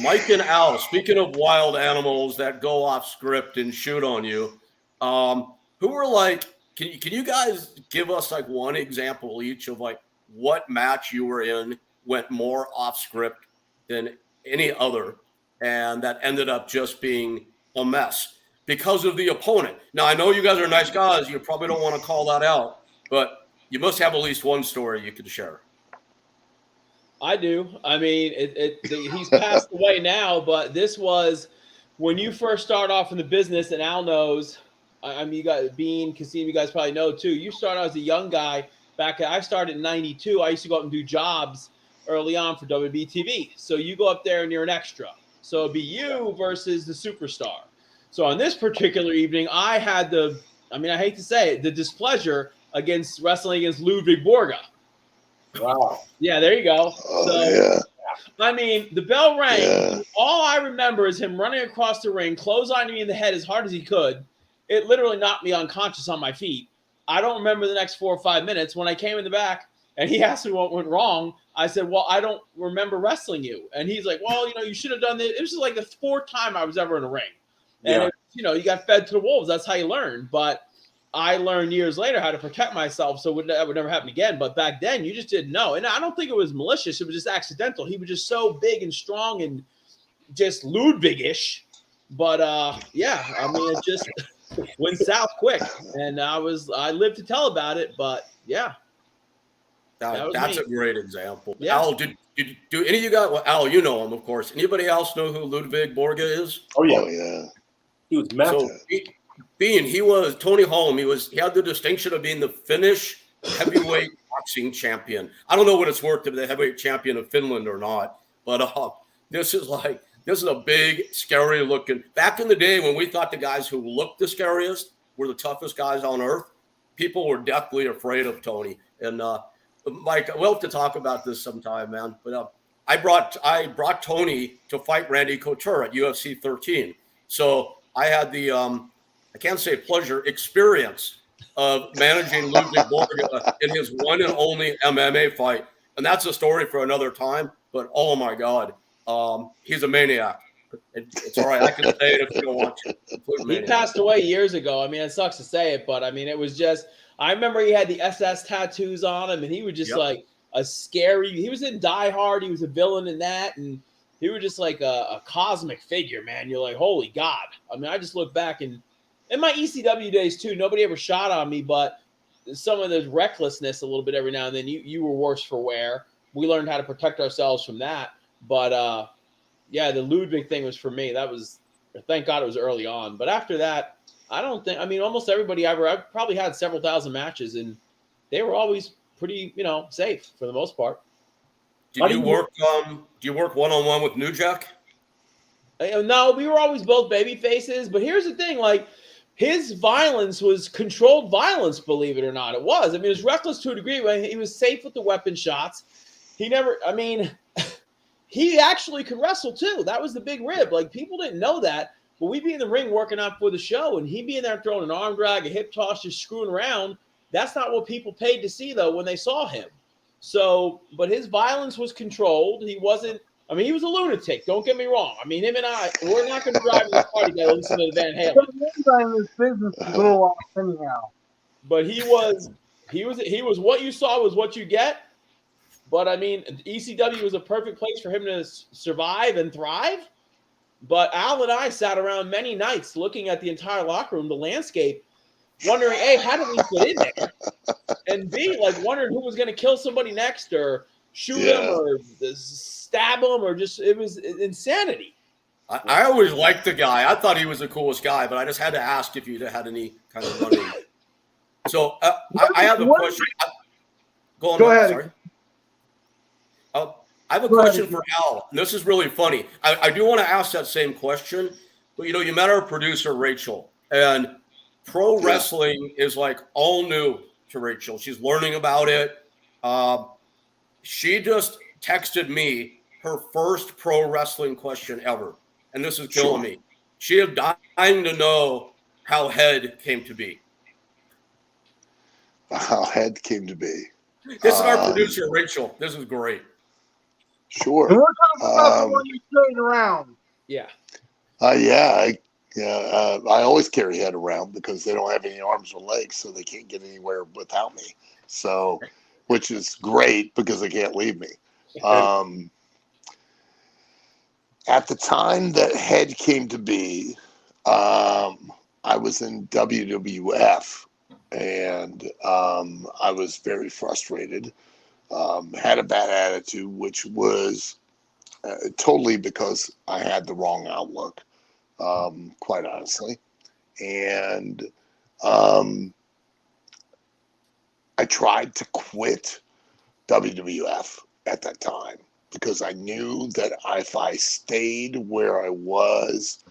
Mike and Al, speaking of wild animals that go off script and shoot on you, who are like, can you guys give us like one example each of like what match you were in went more off script than any other, and that ended up just being a mess because of the opponent? Now, I know you guys are nice guys. You probably don't want to call that out, but you must have at least one story you could share. I do. I mean, he's passed away now, but this was when you first start off in the business, and Al knows. I mean, you got Bean, Kasim, you guys probably know too. You start out as a young guy. I started in '92. I used to go out and do jobs early on for WBTV. So you go up there and you're an extra. So it'd be you versus the superstar. So on this particular evening, I had I hate to say it, the displeasure against wrestling against Ludwig Borga. Wow. Yeah, there you go. Oh, I mean, the bell rang. Yeah. All I remember is him running across the ring, clotheslining me in the head as hard as he could. It literally knocked me unconscious on my feet. I don't remember the next 4 or 5 minutes. When I came in the back and he asked me what went wrong, I said, well, I don't remember wrestling you. And he's like, well, you should have done this. It was just like the 4th time I was ever in a ring. And, you got fed to the wolves. That's how you learn. But I learned years later how to protect myself, so that would never happen again. But back then, you just didn't know. And I don't think it was malicious. It was just accidental. He was just so big and strong and just Ludwig-ish But yeah, I mean, it just went south quick, and I lived to tell about it. But yeah, that was That's me. a great example. Yeah. Al, did do any of you guys? Well, Al, you know him, of course. Anybody else know who Ludwig Borga is? Oh yeah, Oh yeah. he was massive. So, he was Tony Holm. He had the distinction of being the Finnish heavyweight boxing champion. I don't know what it's worth to be the heavyweight champion of Finland or not, but this is a big, scary looking. Back in the day when we thought the guys who looked the scariest were the toughest guys on earth, people were deathly afraid of Tony. And Mike, we'll have to talk about this sometime, man. But I brought Tony to fight Randy Couture at UFC 13. So I had the I can't say pleasure, experience of managing Ludwig Borga in his one and only MMA fight. And that's a story for another time. But oh my God, he's a maniac. It's all right. I can say it if you don't want to. He passed away years ago. I mean, it sucks to say it, but I mean, it was just, I remember he had the SS tattoos on him, and he was just like a scary, he was in Die Hard. He was a villain in that. And he was just like a cosmic figure, man. You're like, holy God. I mean, I just look back, and in my ECW days too, nobody ever shot on me, but some of the recklessness a little bit every now and then, you were worse for wear. We learned how to protect ourselves from that. But yeah, the Ludwig thing was for me. That was, thank God it was early on. But after that, I don't think, I mean, almost everybody I've probably had several thousand matches, and they were always pretty, safe for the most part. Do you work one-on-one with New Jack? No, we were always both baby faces. But here's the thing, like, his violence was controlled violence, believe it or not. It was. I mean, it was reckless to a degree. He was safe with the weapon shots. He never, I mean, he actually could wrestle too. That was the big rib. Like, people didn't know that. But we'd be in the ring working out for the show, and he'd be in there throwing an arm drag, a hip toss, just screwing around. That's not what people paid to see, though, when they saw him. So, but his violence was controlled. He wasn't, I mean, he was a lunatic. Don't get me wrong. I mean, him and I, we're not going to drive in the car together and listen to the Van Halen. This business is a little off anyhow. But he was what you saw was what you get. But I mean, ECW was a perfect place for him to survive and thrive. But Al and I sat around many nights looking at the entire locker room, the landscape, wondering, A, how did we fit in there? And B, like, wondering who was going to kill somebody next, or shoot him, or stab him, or just, it was insanity. I always liked the guy. I thought he was the coolest guy, but I just had to ask if you'd had any kind of running. So I have a question. Go ahead. Sorry. I have a question for Al. And this is really funny. I do want to ask that same question, but you met our producer, Rachel, and pro wrestling is like all new to Rachel. She's learning about it. She just texted me her first pro wrestling question ever. And this is killing me. She is dying to know how Head came to be. How Head came to be. This is our producer, Rachel. This is great. Sure. And we're talking about the one you carried around. Yeah. I always carry Head around because they don't have any arms or legs, so they can't get anywhere without me. So, which is great because they can't leave me. At the time that Head came to be, I was in WWF, and I was very frustrated. Had a bad attitude, which was totally because I had the wrong outlook, quite honestly. And I tried to quit WWF at that time because I knew that if I stayed where I was,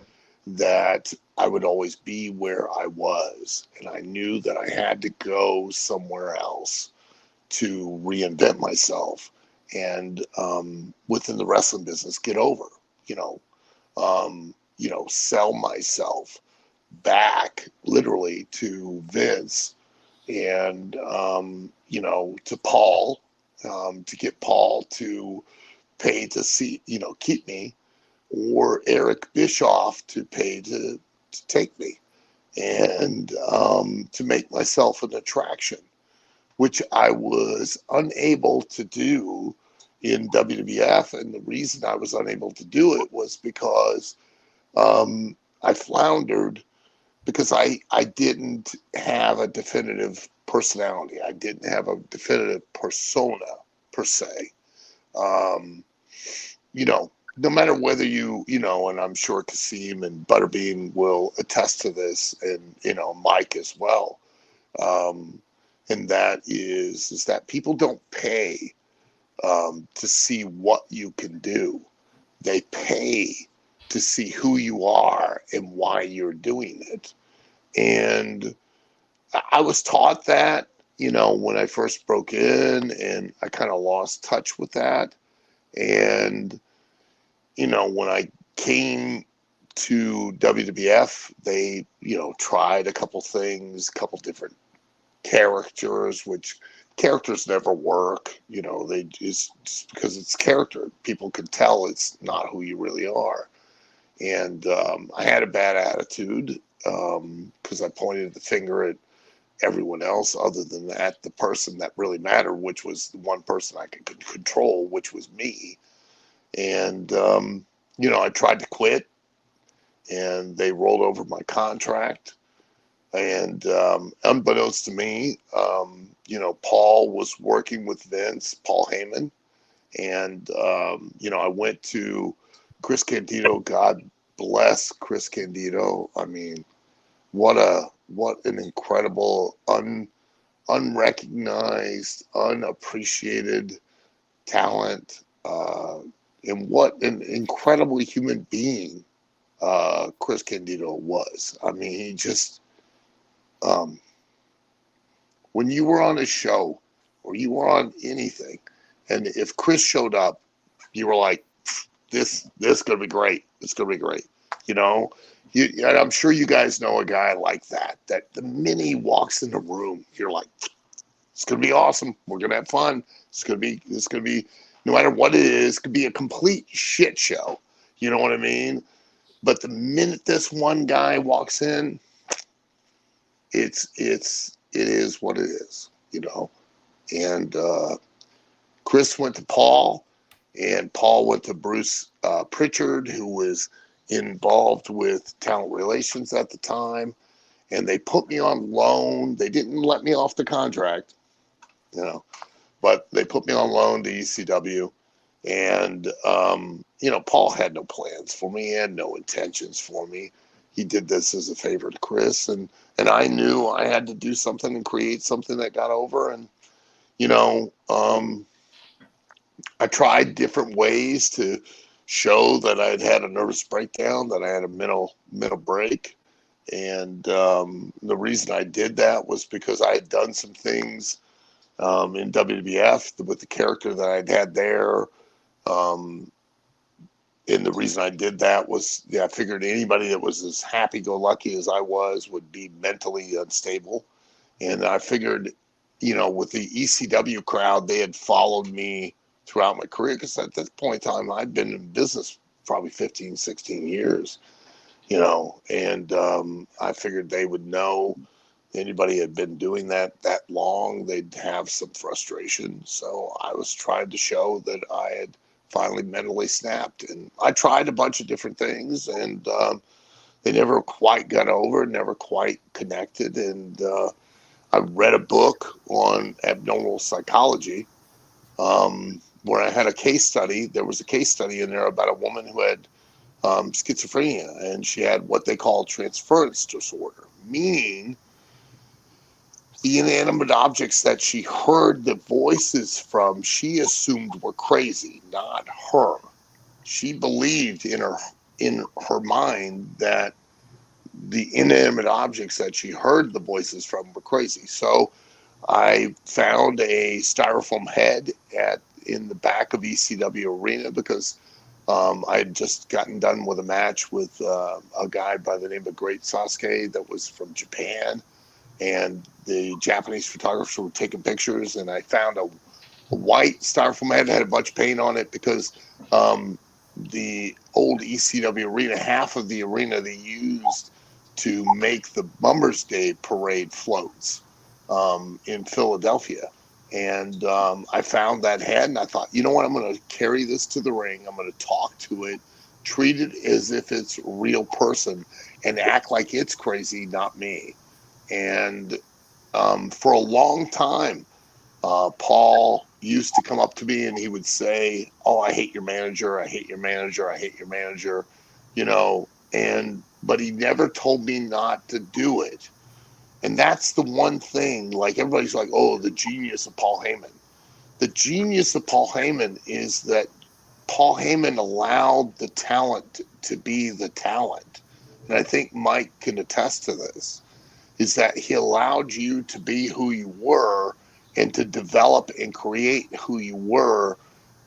that I would always be where I was. And I knew that I had to go somewhere else to reinvent myself and within the wrestling business get over, sell myself back literally to Vince and to Paul, to get Paul to pay to see, keep me, or Eric Bischoff to pay to take me, and to make myself an attraction, which I was unable to do in WWF. And the reason I was unable to do it was because I floundered because I didn't have a definitive personality. I didn't have a definitive persona per se. You know, no matter whether you know, and I'm sure Kasim and Butterbean will attest to this, and Mike as well. And that is that people don't pay to see what you can do. They pay to see who you are and why you're doing it. And I was taught that, when I first broke in, and I kind of lost touch with that. And, when I came to WWF, they, tried a couple things, a couple different characters, which characters never work. They just because it's character, people can tell it's not who you really are. And I had a bad attitude because I pointed the finger at everyone else other than the person that really mattered, which was the one person I could control, which was me. And I tried to quit, and they rolled over my contract. And unbeknownst to me, Paul was working with Vince, Paul Heyman. And, I went to Chris Candido. God bless Chris Candido. I mean, what an incredible, unrecognized, unappreciated talent. And what an incredible human being Chris Candido was. I mean, he just, when you were on a show or you were on anything, and if Chris showed up, you were like, this is going to be great. It's going to be great. And I'm sure you guys know a guy like that the minute he walks in the room, you're like, it's going to be awesome. We're going to have fun. It's going to be, no matter what it is, it could be a complete shit show. You know what I mean? But the minute this one guy walks in, it is what it is, And Chris went to Paul, and Paul went to Bruce Pritchard, who was involved with talent relations at the time. And they put me on loan. They didn't let me off the contract, but they put me on loan to ECW. And, Paul had no plans for me. He had no intentions for me. He did this as a favor to Chris. And I knew I had to do something and create something that got over. And, I tried different ways to show that I'd had a nervous breakdown, that I had a mental break. And the reason I did that was because I had done some things in WWF with the character that I'd had there. And the reason I did that was, I figured anybody that was as happy-go-lucky as I was would be mentally unstable. And I figured, with the ECW crowd, they had followed me throughout my career, because at this point in time, I'd been in business probably 15, 16 years, and I figured they would know anybody had been doing that long, they'd have some frustration. So I was trying to show that I had finally mentally snapped. And I tried a bunch of different things, and they never quite got over, never quite connected. And I read a book on abnormal psychology, where I had a case study. There was a case study in there about a woman who had schizophrenia, and she had what they call transference disorder, meaning the inanimate objects that she heard the voices from, she assumed were crazy, not her. She believed in her mind that the inanimate objects that she heard the voices from were crazy. So I found a styrofoam head in the back of ECW Arena, because I had just gotten done with a match with a guy by the name of Great Sasuke that was from Japan. And the Japanese photographers were taking pictures, and I found a white styrofoam head, had a bunch of paint on it, because the old ECW Arena, half of the arena they used to make the Mummers Day parade floats in Philadelphia. And I found that head, and I thought, you know what, I'm going to carry this to the ring. I'm going to talk to it. treat it as if it's a real person and act like it's crazy, not me. And for a long time, Paul used to come up to me and he would say, "Oh, I hate your manager. I hate your manager. I hate your manager," you know, but he never told me not to do it. And that's the one thing, like everybody's like, "Oh, the genius of Paul Heyman." The genius of Paul Heyman is that Paul Heyman allowed the talent to be the talent. And I think Mike can attest to this, is that he allowed you to be who you were and to develop and create who you were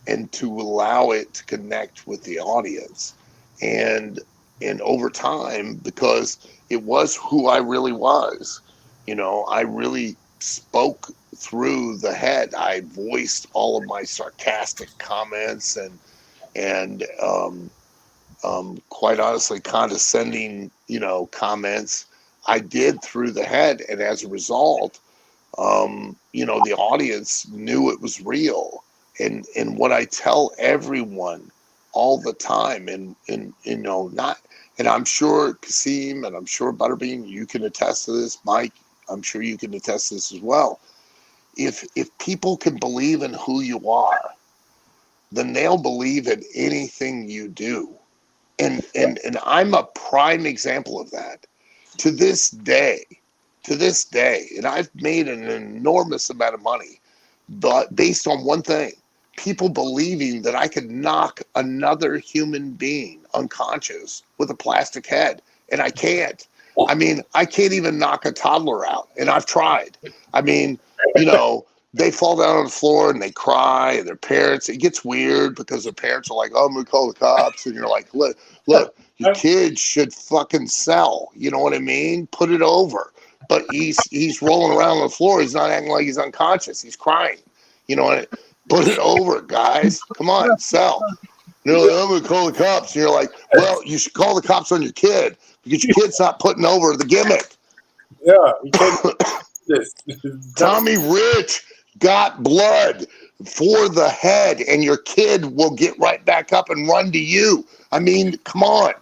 and to allow it to connect with the audience. And over time, because it was who I really was, you know, I really spoke through the head. I voiced all of my sarcastic comments and quite honestly condescending, you know, comments I did through the head. And as a result, you know, the audience knew it was real. And what I tell everyone all the time, and you know, not, and I'm sure Kasim and I'm sure Butterbean, you can attest to this. Mike, I'm sure you can attest to this as well. If people can believe in who you are, then they'll believe in anything you do. And I'm a prime example of that. To this day, and I've made an enormous amount of money, but based on one thing, people believing that I could knock another human being unconscious with a plastic head, and I can't. I mean, I can't even knock a toddler out, and I've tried. I mean, you know, they fall down on the floor and they cry, and their parents, it gets weird because their parents are like, "Oh, I'm gonna call the cops," and you're like, look, your kids should fucking sell. You know what I mean? Put it over. But he's rolling around on the floor. He's not acting like he's unconscious. He's crying. You know what? Put it over, guys. Come on, sell. And they're like, "I'm gonna call the cops." And you're like, "Well, you should call the cops on your kid because your kid's not putting over the gimmick." Yeah, you can't do this. Tommy Rich got blood for the head, and your kid will get right back up and run to you. I mean, come on.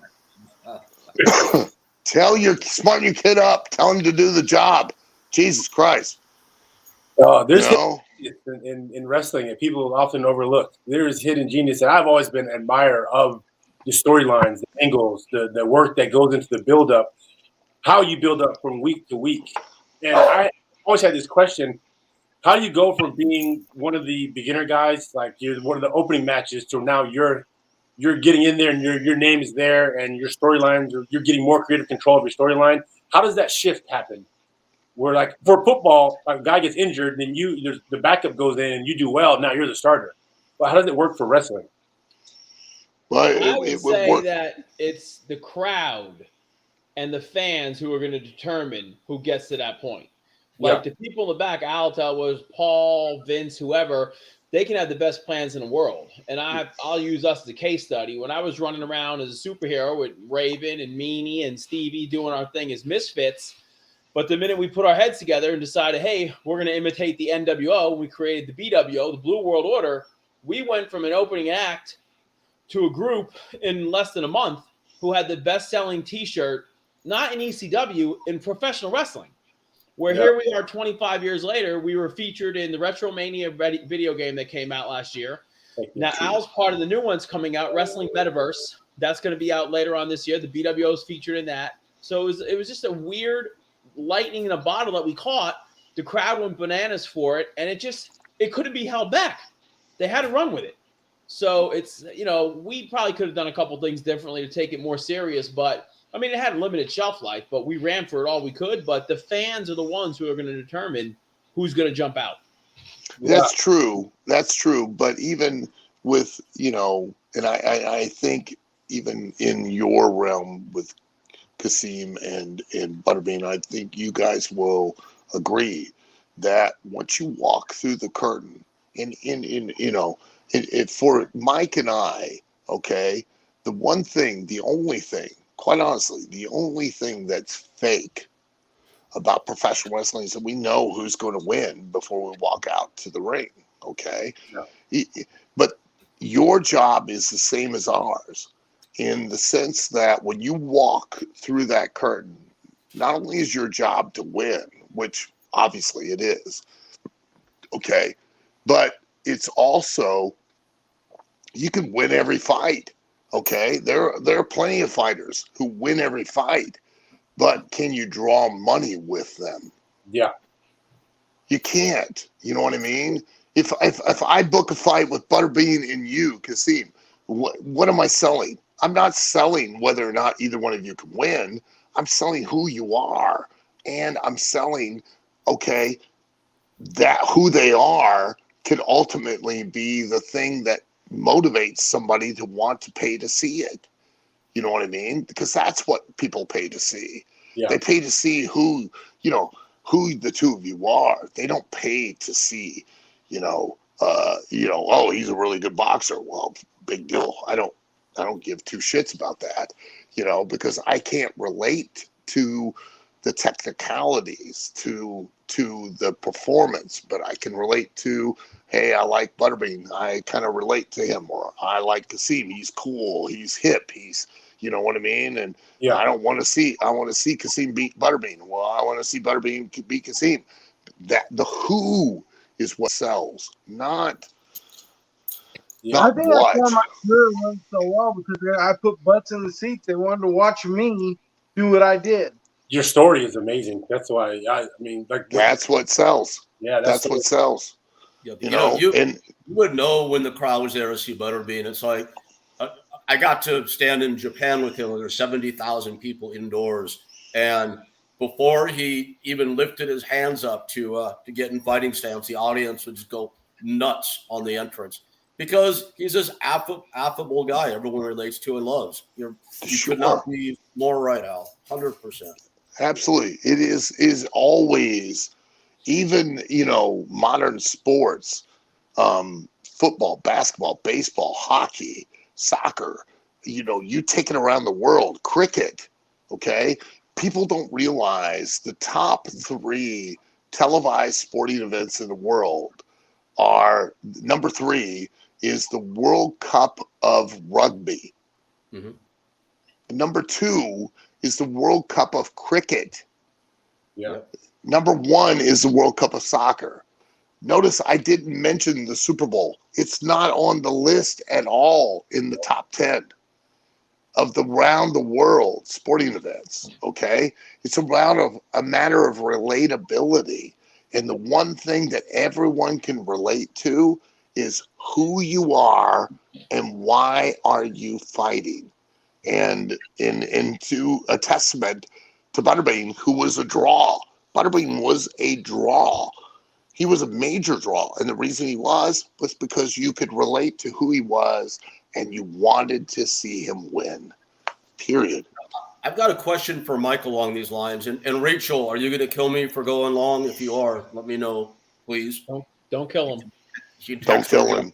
Smarten your kid up. Tell him to do the job. Jesus Christ. There's You know? in wrestling that people often overlook. There's hidden genius, and I've always been an admirer of the storylines, the angles, the work that goes into the build-up, how you build up from week to week. And I always had this question: how do you go from being one of the beginner guys, like you're one of the opening matches, to now you're getting in there and your name is there and your storylines, you're getting more creative control of your storyline? How does that shift happen? Where, like, for football, a guy gets injured, then the backup goes in and you do well. Now you're the starter. But how does it work for wrestling? Well, I would it would say work. that it's the crowd and the fans who are going to determine who gets to that point. Like the people in the back, Alta was Paul, Vince, whoever, they can have the best plans in the world. And I'll use us as a case study. When I was running around as a superhero with Raven and Meanie and Stevie doing our thing as misfits, but the minute we put our heads together and decided, hey, we're going to imitate the NWO, we created the BWO, the Blue World Order, we went from an opening act to a group in less than a month who had the best-selling T-shirt, not in ECW, in professional wrestling. Where here we are 25 years later, we were featured in the Retromania video game that came out last year. Now, Al's part of the new one's coming out, Wrestling Metaverse. That's going to be out later on this year. The BWO is featured in that. So it was just a weird lightning in a bottle that we caught. The crowd went bananas for it, and it couldn't be held back. They had to run with it. So it's, you know, we probably could have done a couple things differently to take it more serious, but I mean, it had a limited shelf life, but we ran for it all we could. But the fans are the ones who are going to determine who's going to jump out. That's true. That's true. But even with, you know, and I think even in your realm with Kasim and Butterbean, I think you guys will agree that once you walk through the curtain, in you know, for Mike and I, okay, the only thing, quite honestly, the only thing that's fake about professional wrestling is that we know who's going to win before we walk out to the ring, okay? But your job is the same as ours. in the sense that when you walk through that curtain, not only is your job to win, which obviously it is, okay, but it's also, you can win every fight. Okay, there are plenty of fighters who win every fight, but can you draw money with them? Yeah. You can't. You know what I mean? If I book a fight with Butterbean and you, Kasim, what am I selling? I'm not selling whether or not either one of you can win. I'm selling who you are, and I'm selling, okay, that who they are could ultimately be the thing that motivates somebody to want to pay to see it. You know what I mean? Because that's what people pay to see. Yeah. They pay to see who, you know, who the two of you are. They don't pay to see, oh, he's a really good boxer. Well, big deal. I don't give two shits about that, because I can't relate to the technicalities, to the performance, but I can relate to, hey, I like Butterbean. I kind of relate to him, or I like Kasim. He's cool. He's hip. He's, you know what I mean? And Yeah. I want to see Kasim beat Butterbean. Well, I want to see Butterbean beat Kasim. That the who is what sells, not Yeah. I not think what. that's why my career went so well, because I put butts in the seats. They wanted to watch me do what I did. Your story is amazing. That's why I mean, like, That's what sells. yeah, That's what sells. Yeah, And you would know when the crowd was there to see Butterbean. It's like I got to stand in Japan with him. There were 70,000 people indoors, and before he even lifted his hands up to get in fighting stance, the audience would just go nuts on the entrance because he's this affable guy everyone relates to and loves. You could not sure, be more right, Al. 100%. absolutely, it is always, even modern sports, football, basketball, baseball, hockey, soccer, you take it around the world, cricket, okay? People don't realize the top 3 televised sporting events in the world are, number 3 is the World Cup of Rugby. Mm-hmm. Number 2 is the World Cup of Cricket. Yeah. Number 1 is the World Cup of Soccer. Notice I didn't mention the Super Bowl. It's not on the list at all in the top 10 of the round the world sporting events, okay? It's a matter of relatability. And the one thing that everyone can relate to is who you are and why are you fighting. And into a testament to Butterbean, who was a draw. Butterbean was a draw. He was a major draw. And the reason he was because you could relate to who he was and you wanted to see him win. Period. I've got a question for Mike along these lines. And Rachel, are you going to kill me for going long? If you are, let me know, please. Don't kill him. She Don't texted kill me. him.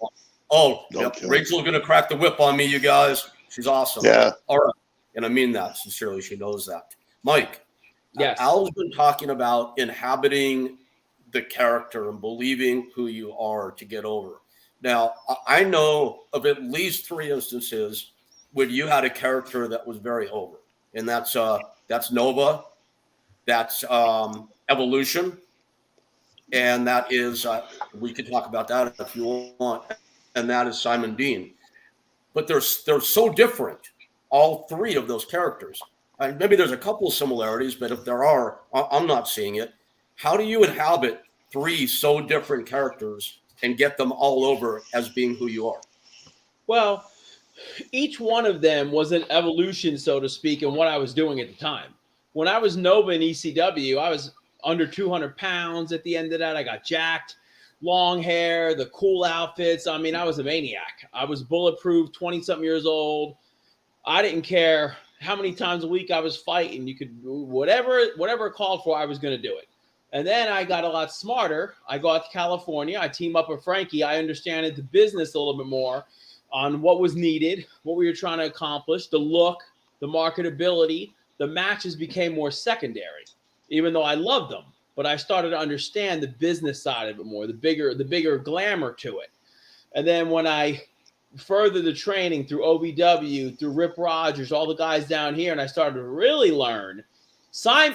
Oh, Don't yep. kill him. Rachel's going to crack the whip on me, you guys. She's awesome. Yeah. All right. And I mean that sincerely. She knows that. Mike, Yes. Al's been talking about inhabiting the character and believing who you are to get over. Now, I know of at least 3 instances when you had a character that was very over, and that's Nova, that's Evolution, and that is we could talk about that if you want, and that is Simon Dean. But they're so different, all 3 of those characters. And maybe there's a couple of similarities, but if there are, I'm not seeing it. How do you inhabit 3 so different characters and get them all over as being who you are? Well, each one of them was an evolution, so to speak, in what I was doing at the time. When I was Nova in ECW, I was under 200 pounds. At the end of that, I got jacked, long hair, the cool outfits. I mean, I was a maniac. I was bulletproof, 20-something years old. I didn't care how many times a week I was fighting. You could do whatever it called for, I was going to do it. And then I got a lot smarter. I go out to California. I team up with Frankie. I understood the business a little bit more on what was needed, what we were trying to accomplish, the look, the marketability. The matches became more secondary, even though I loved them. But I started to understand the business side of it more, the bigger glamour to it. And then when I furthered the training through OVW, through Rip Rogers, all the guys down here, and I started to really learn.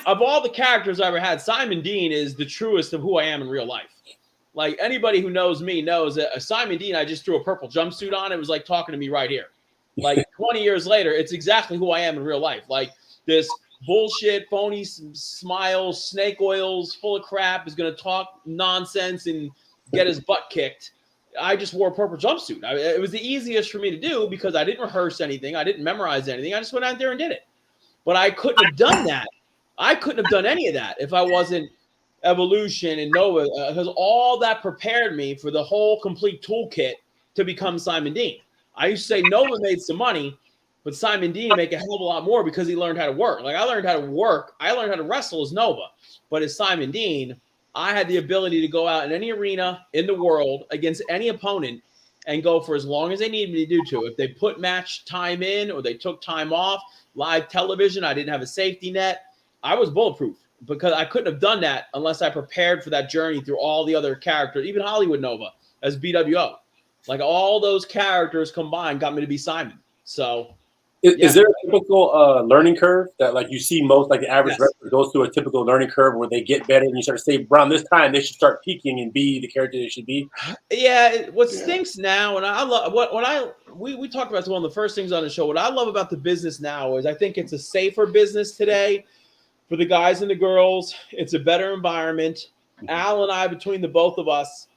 Of all the characters I ever had, Simon Dean is the truest of who I am in real life. Like anybody who knows me knows that Simon Dean, I just threw a purple jumpsuit on. It was like talking to me right here. Like 20 years later, it's exactly who I am in real life. Like this bullshit, phony smiles, snake oils, full of crap is going to talk nonsense and get his butt kicked. I just wore a purple jumpsuit. It was the easiest for me to do because I didn't rehearse anything. I didn't memorize anything. I just went out there and did it. But I couldn't have done that. I couldn't have done any of that if I wasn't Evolution and Nova, because all that prepared me for the whole complete toolkit to become Simon Dean. I used to say Nova made some money, but Simon Dean make a hell of a lot more because he learned how to work. Like I learned how to work. I learned how to wrestle as Nova, but as Simon Dean, I had the ability to go out in any arena in the world against any opponent and go for as long as they needed me to do to. If they put match time in or they took time off, live television, I didn't have a safety net. I was bulletproof because I couldn't have done that unless I prepared for that journey through all the other characters, even Hollywood Nova as BWO. Like all those characters combined got me to be Simon. So Is there a typical learning curve that like you see most like the average wrestler goes through a typical learning curve where they get better and you start to say around this time they should start peaking and be the character they should be? Yeah, what stinks now, and I love we talked about this one of the first things on the show. What I love about the business now is I think it's a safer business today for the guys and the girls. It's a better environment. Al and I, between the both of us,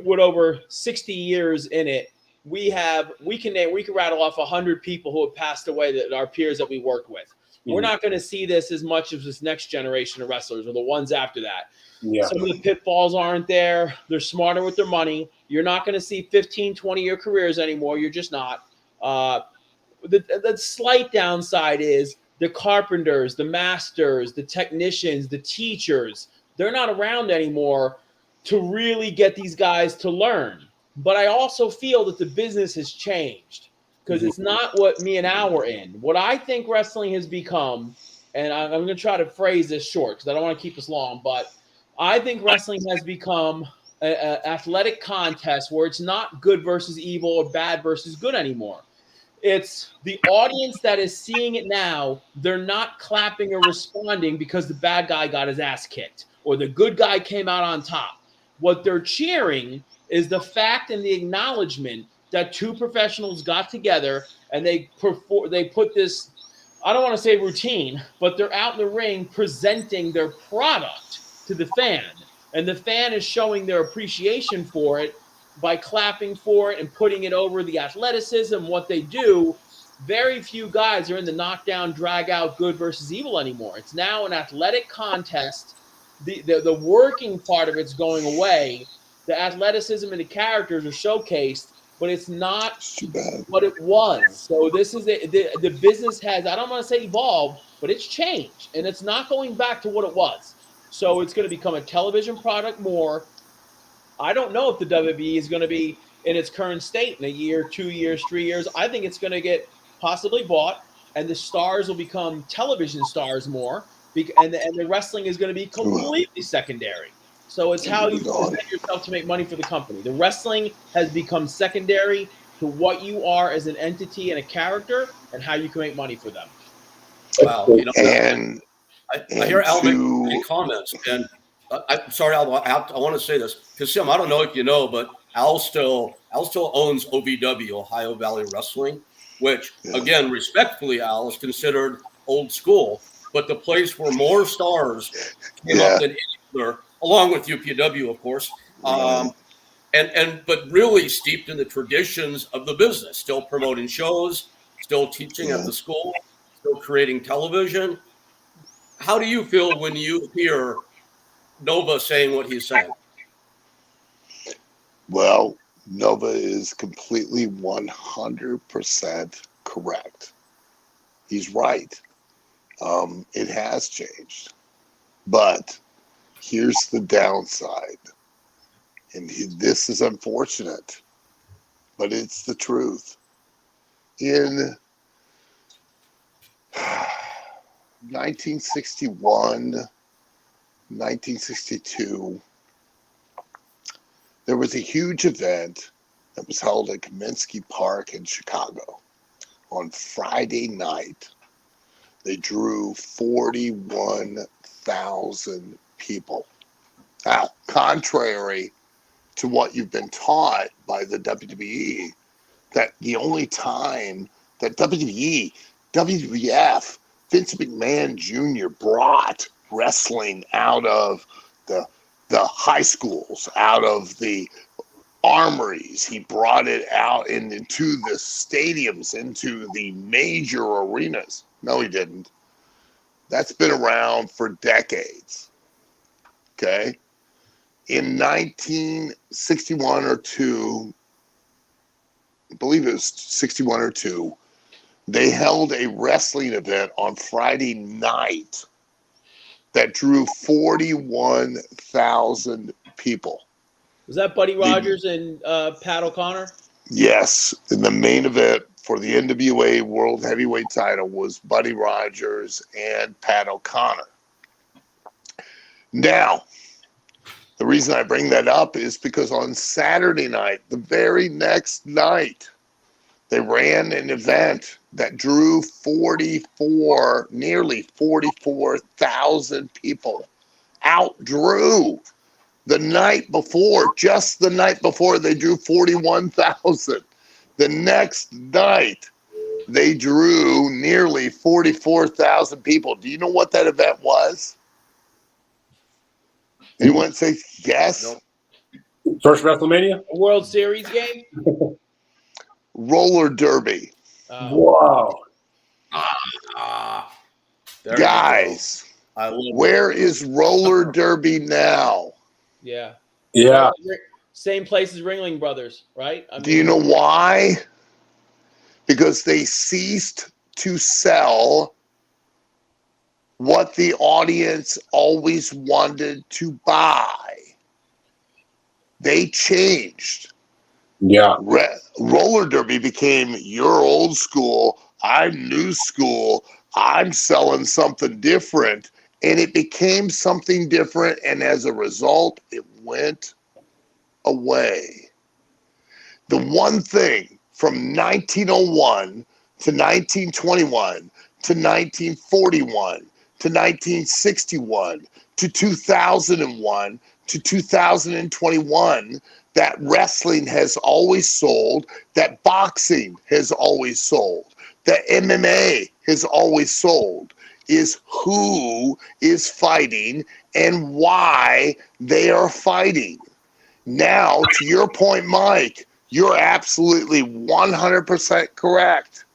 with over 60 years in it, we can rattle off 100 people who have passed away that our peers that we worked with. We're not going to see this as much as this next generation of wrestlers or the ones after that. Yeah. Some of the pitfalls aren't there. They're smarter with their money. You're not going to see 15, 20-year careers anymore. You're just not. The slight downside is the carpenters, the masters, the technicians, the teachers, they're not around anymore to really get these guys to learn. But I also feel that the business has changed because it's not what me and Al were in. What I think wrestling has become, and I'm going to try to phrase this short because I don't want to keep this long, but I think wrestling has become an athletic contest where it's not good versus evil or bad versus good anymore. It's the audience that is seeing it now. They're not clapping or responding because the bad guy got his ass kicked or the good guy came out on top. What they're cheering is the fact and the acknowledgement that two professionals got together and they put this, I don't want to say routine, but they're out in the ring presenting their product to the fan. And the fan is showing their appreciation for it by clapping for it and putting it over the athleticism, what they do. Very few guys are in the knockdown, drag out, good versus evil anymore. It's now an athletic contest. The working part of it's going away. The athleticism and the characters are showcased, but it's not what it was. So this is the business has, I don't want to say evolved, but it's changed. And it's not going back to what it was. So it's going to become a television product more. I don't know if the WWE is going to be in its current state in a year, 2 years, 3 years. I think it's going to get possibly bought, and the stars will become television stars more, and the wrestling is going to be completely secondary. So it's how you present yourself to make money for the company. The wrestling has become secondary to what you are as an entity and a character and how you can make money for them. Wow. You know, I hear Al making comments, and I'm sorry, Al, I want to say this because Sim, I don't know if you know, but Al still owns OVW, Ohio Valley Wrestling, which again, respectfully, Al, is considered old school, but the place where more stars came up than any other, along with UPW, of course, but really steeped in the traditions of the business, still promoting shows, still teaching at the school, still creating television. How do you feel when you hear Nova saying what he's saying? Well, Nova is completely 100% correct. He's right. It has changed. But here's the downside. And this is unfortunate, but it's the truth. In 1961, 1962, there was a huge event that was held at Kaminsky Park in Chicago. On Friday night, they drew 41,000 people. Now, contrary to what you've been taught by the WWE, that the only time that WWE, WWF, Vince McMahon Jr. brought wrestling out of the high schools, out of the armories, he brought it out into the stadiums, into the major arenas. No, he didn't. That's been around for decades. Okay? In 1961 or 2, I believe it was 61 or 2, they held a wrestling event on Friday night that drew 41,000 people. Was that Buddy Rogers and Pat O'Connor? Yes, and the main event for the NWA World Heavyweight title was Buddy Rogers and Pat O'Connor. Now, the reason I bring that up is because on Saturday night, the very next night, they ran an event that drew nearly 44,000 people. Outdrew the night before, just the night before, they drew 41,000. The next night, they drew nearly 44,000 people. Do you know what that event was? Anyone say yes? Nope. First WrestleMania? A World Series game? Roller derby. Wow. There Guys, I love where is roller derby now? Yeah. Yeah. Same place as Ringling Brothers, right? Do you know why? Because they ceased to sell what the audience always wanted to buy. They changed. Yeah. Roller derby became you're old school, I'm new school, I'm selling something different. And it became something different. And as a result, it went away. The one thing from 1901 to 1921 to 1941 to 1961 to 2001 to 2021 that wrestling has always sold, that boxing has always sold, that MMA has always sold, is who is fighting and why they are fighting. Now, to your point, Mike, you're absolutely 100% correct.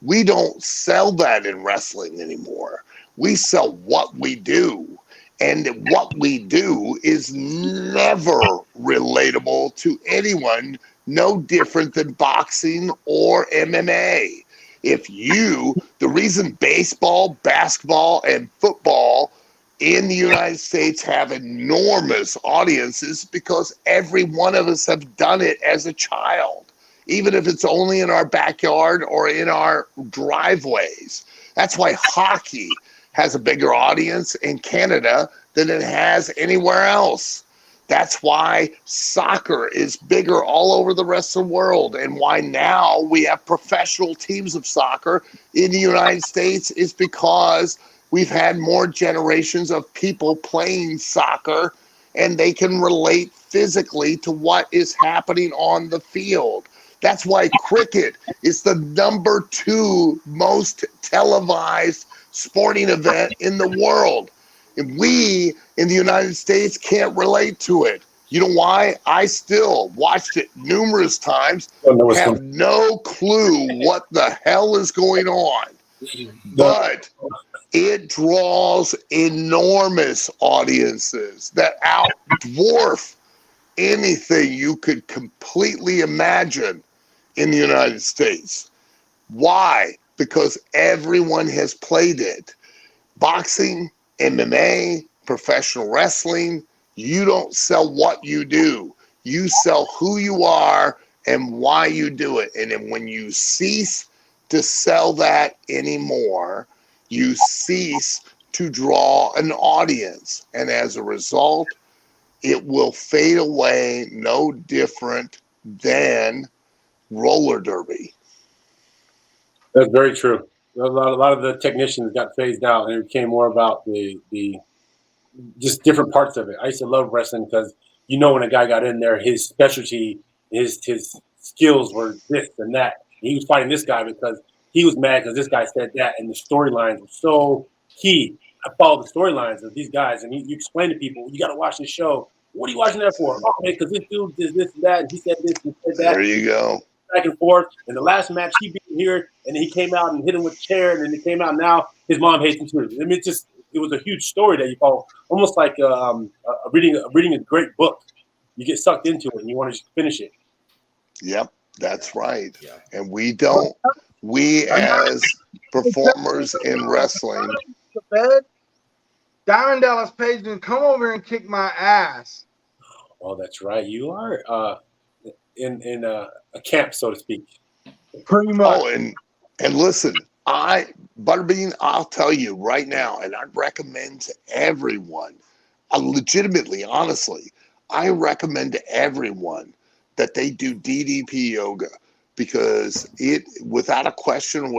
We don't sell that in wrestling anymore. We sell what we do. And what we do is never relatable to anyone, no different than boxing or MMA. The reason baseball, basketball, and football in the United States have enormous audiences because every one of us have done it as a child, even if it's only in our backyard or in our driveways. That's why hockey has a bigger audience in Canada than it has anywhere else. That's why soccer is bigger all over the rest of the world, and why now we have professional teams of soccer in the United States is because we've had more generations of people playing soccer, and they can relate physically to what is happening on the field. That's why cricket is the number 2 most televised sporting event in the world. And we in the United States can't relate to it. You know why? I still watched it numerous times, have no clue what the hell is going on. But it draws enormous audiences that outdwarf anything you could completely imagine in the United States. Why? Because everyone has played it. Boxing, MMA, professional wrestling, you don't sell what you do. You sell who you are and why you do it. And then when you cease to sell that anymore, you cease to draw an audience. And as a result, it will fade away no different than roller derby. That's very true. A lot of the technicians got phased out, and it became more about the just different parts of it. I used to love wrestling because when a guy got in there, his specialty, his skills were this and that. And he was fighting this guy because he was mad because this guy said that, and the storylines were so key. I followed the storylines of these guys, and you explain to people, you got to watch this show. What are you watching that for? Oh, man, because this dude did this and that, and he said this and said that. There you go. Back and forth. And the last match, he beat him here, and then he came out and hit him with a chair, and then he came out. Now his mom hates him too. I mean, it was a huge story that you follow, almost like reading a great book. You get sucked into it, and you want to just finish it. Yep, that's right. Yeah. And we as performers in wrestling. Diamond Dallas Page didn't come over here and kick my ass. Oh, that's right. You are in a camp, so to speak. Pretty much. Oh, and listen, Butterbean, I'll tell you right now, and I recommend to everyone, legitimately, honestly, I recommend to everyone that they do DDP yoga, because without a question,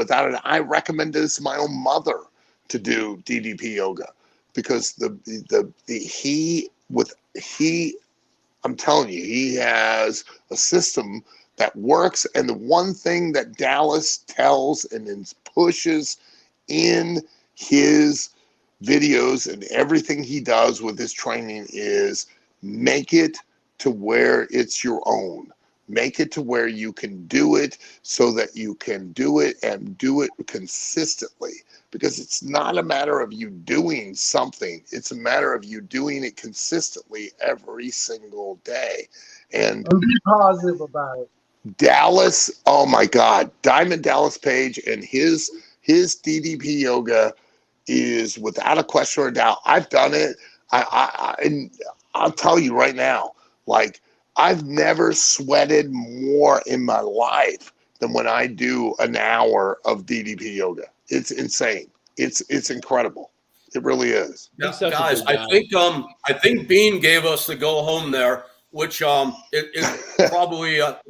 I recommend this to my own mother to do DDP yoga, because I'm telling you, he has a system that works. And the one thing that Dallas tells and pushes in his videos and everything he does with his training is make it to where it's your own. Make it to where you can do it so that you can do it and do it consistently. Because it's not a matter of you doing something. It's a matter of you doing it consistently every single day. And be positive about it. Dallas, oh my God, Diamond Dallas Page and his DDP yoga is without a question or a doubt. I've done it. And I'll tell you right now, like, I've never sweated more in my life than when I do an hour of DDP yoga. It's insane. It's incredible. It really is. Yeah, guys, I think Bean gave us the go home there, which is probably at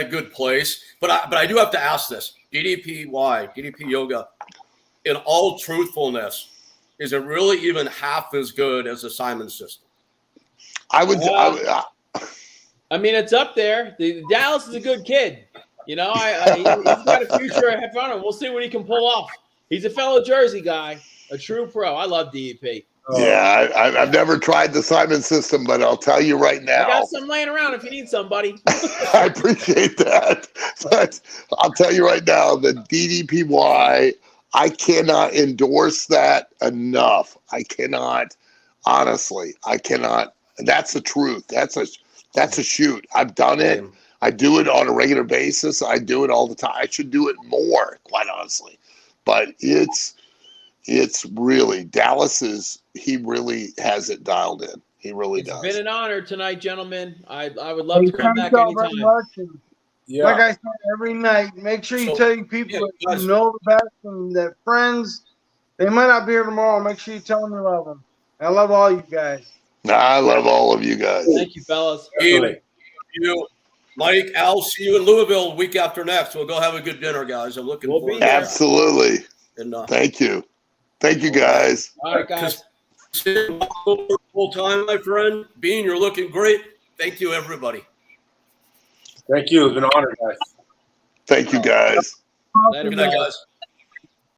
a good place. But I do have to ask this: DDP yoga, in all truthfulness, is it really even half as good as the Simon system? I mean, it's up there. Dallas is a good kid. He's got a future ahead of him. We'll see what he can pull off. He's a fellow Jersey guy, a true pro. I love DEP. Yeah, I've never tried the Simon system, but I'll tell you right now. I got some laying around if you need somebody. I appreciate that. But I'll tell you right now, the DDPY, I cannot endorse that enough. I cannot, honestly, I cannot. That's the truth. That's a shoot. I've done it. I do it on a regular basis. I do it all the time. I should do it more, quite honestly. But it's really, he really has it dialed in. He really does. It's been an honor tonight, gentlemen. I would love to come back anytime. Yeah. Like I said, every night, make sure you tell people that you know the best and that friends, they might not be here tomorrow. Make sure you tell them you love them. I love all you guys. I love all of you guys. Thank you, fellas. You, Mike, Al, see you in Louisville week after next. We'll go have a good dinner, guys. I'm looking forward to it. Absolutely. And, thank you. Thank you, guys. All right, guys. Full time, my friend. Bean, you're looking great. Thank you, everybody. Thank you. It's been an honor, guys. Thank you, guys. Later, Good night, guys.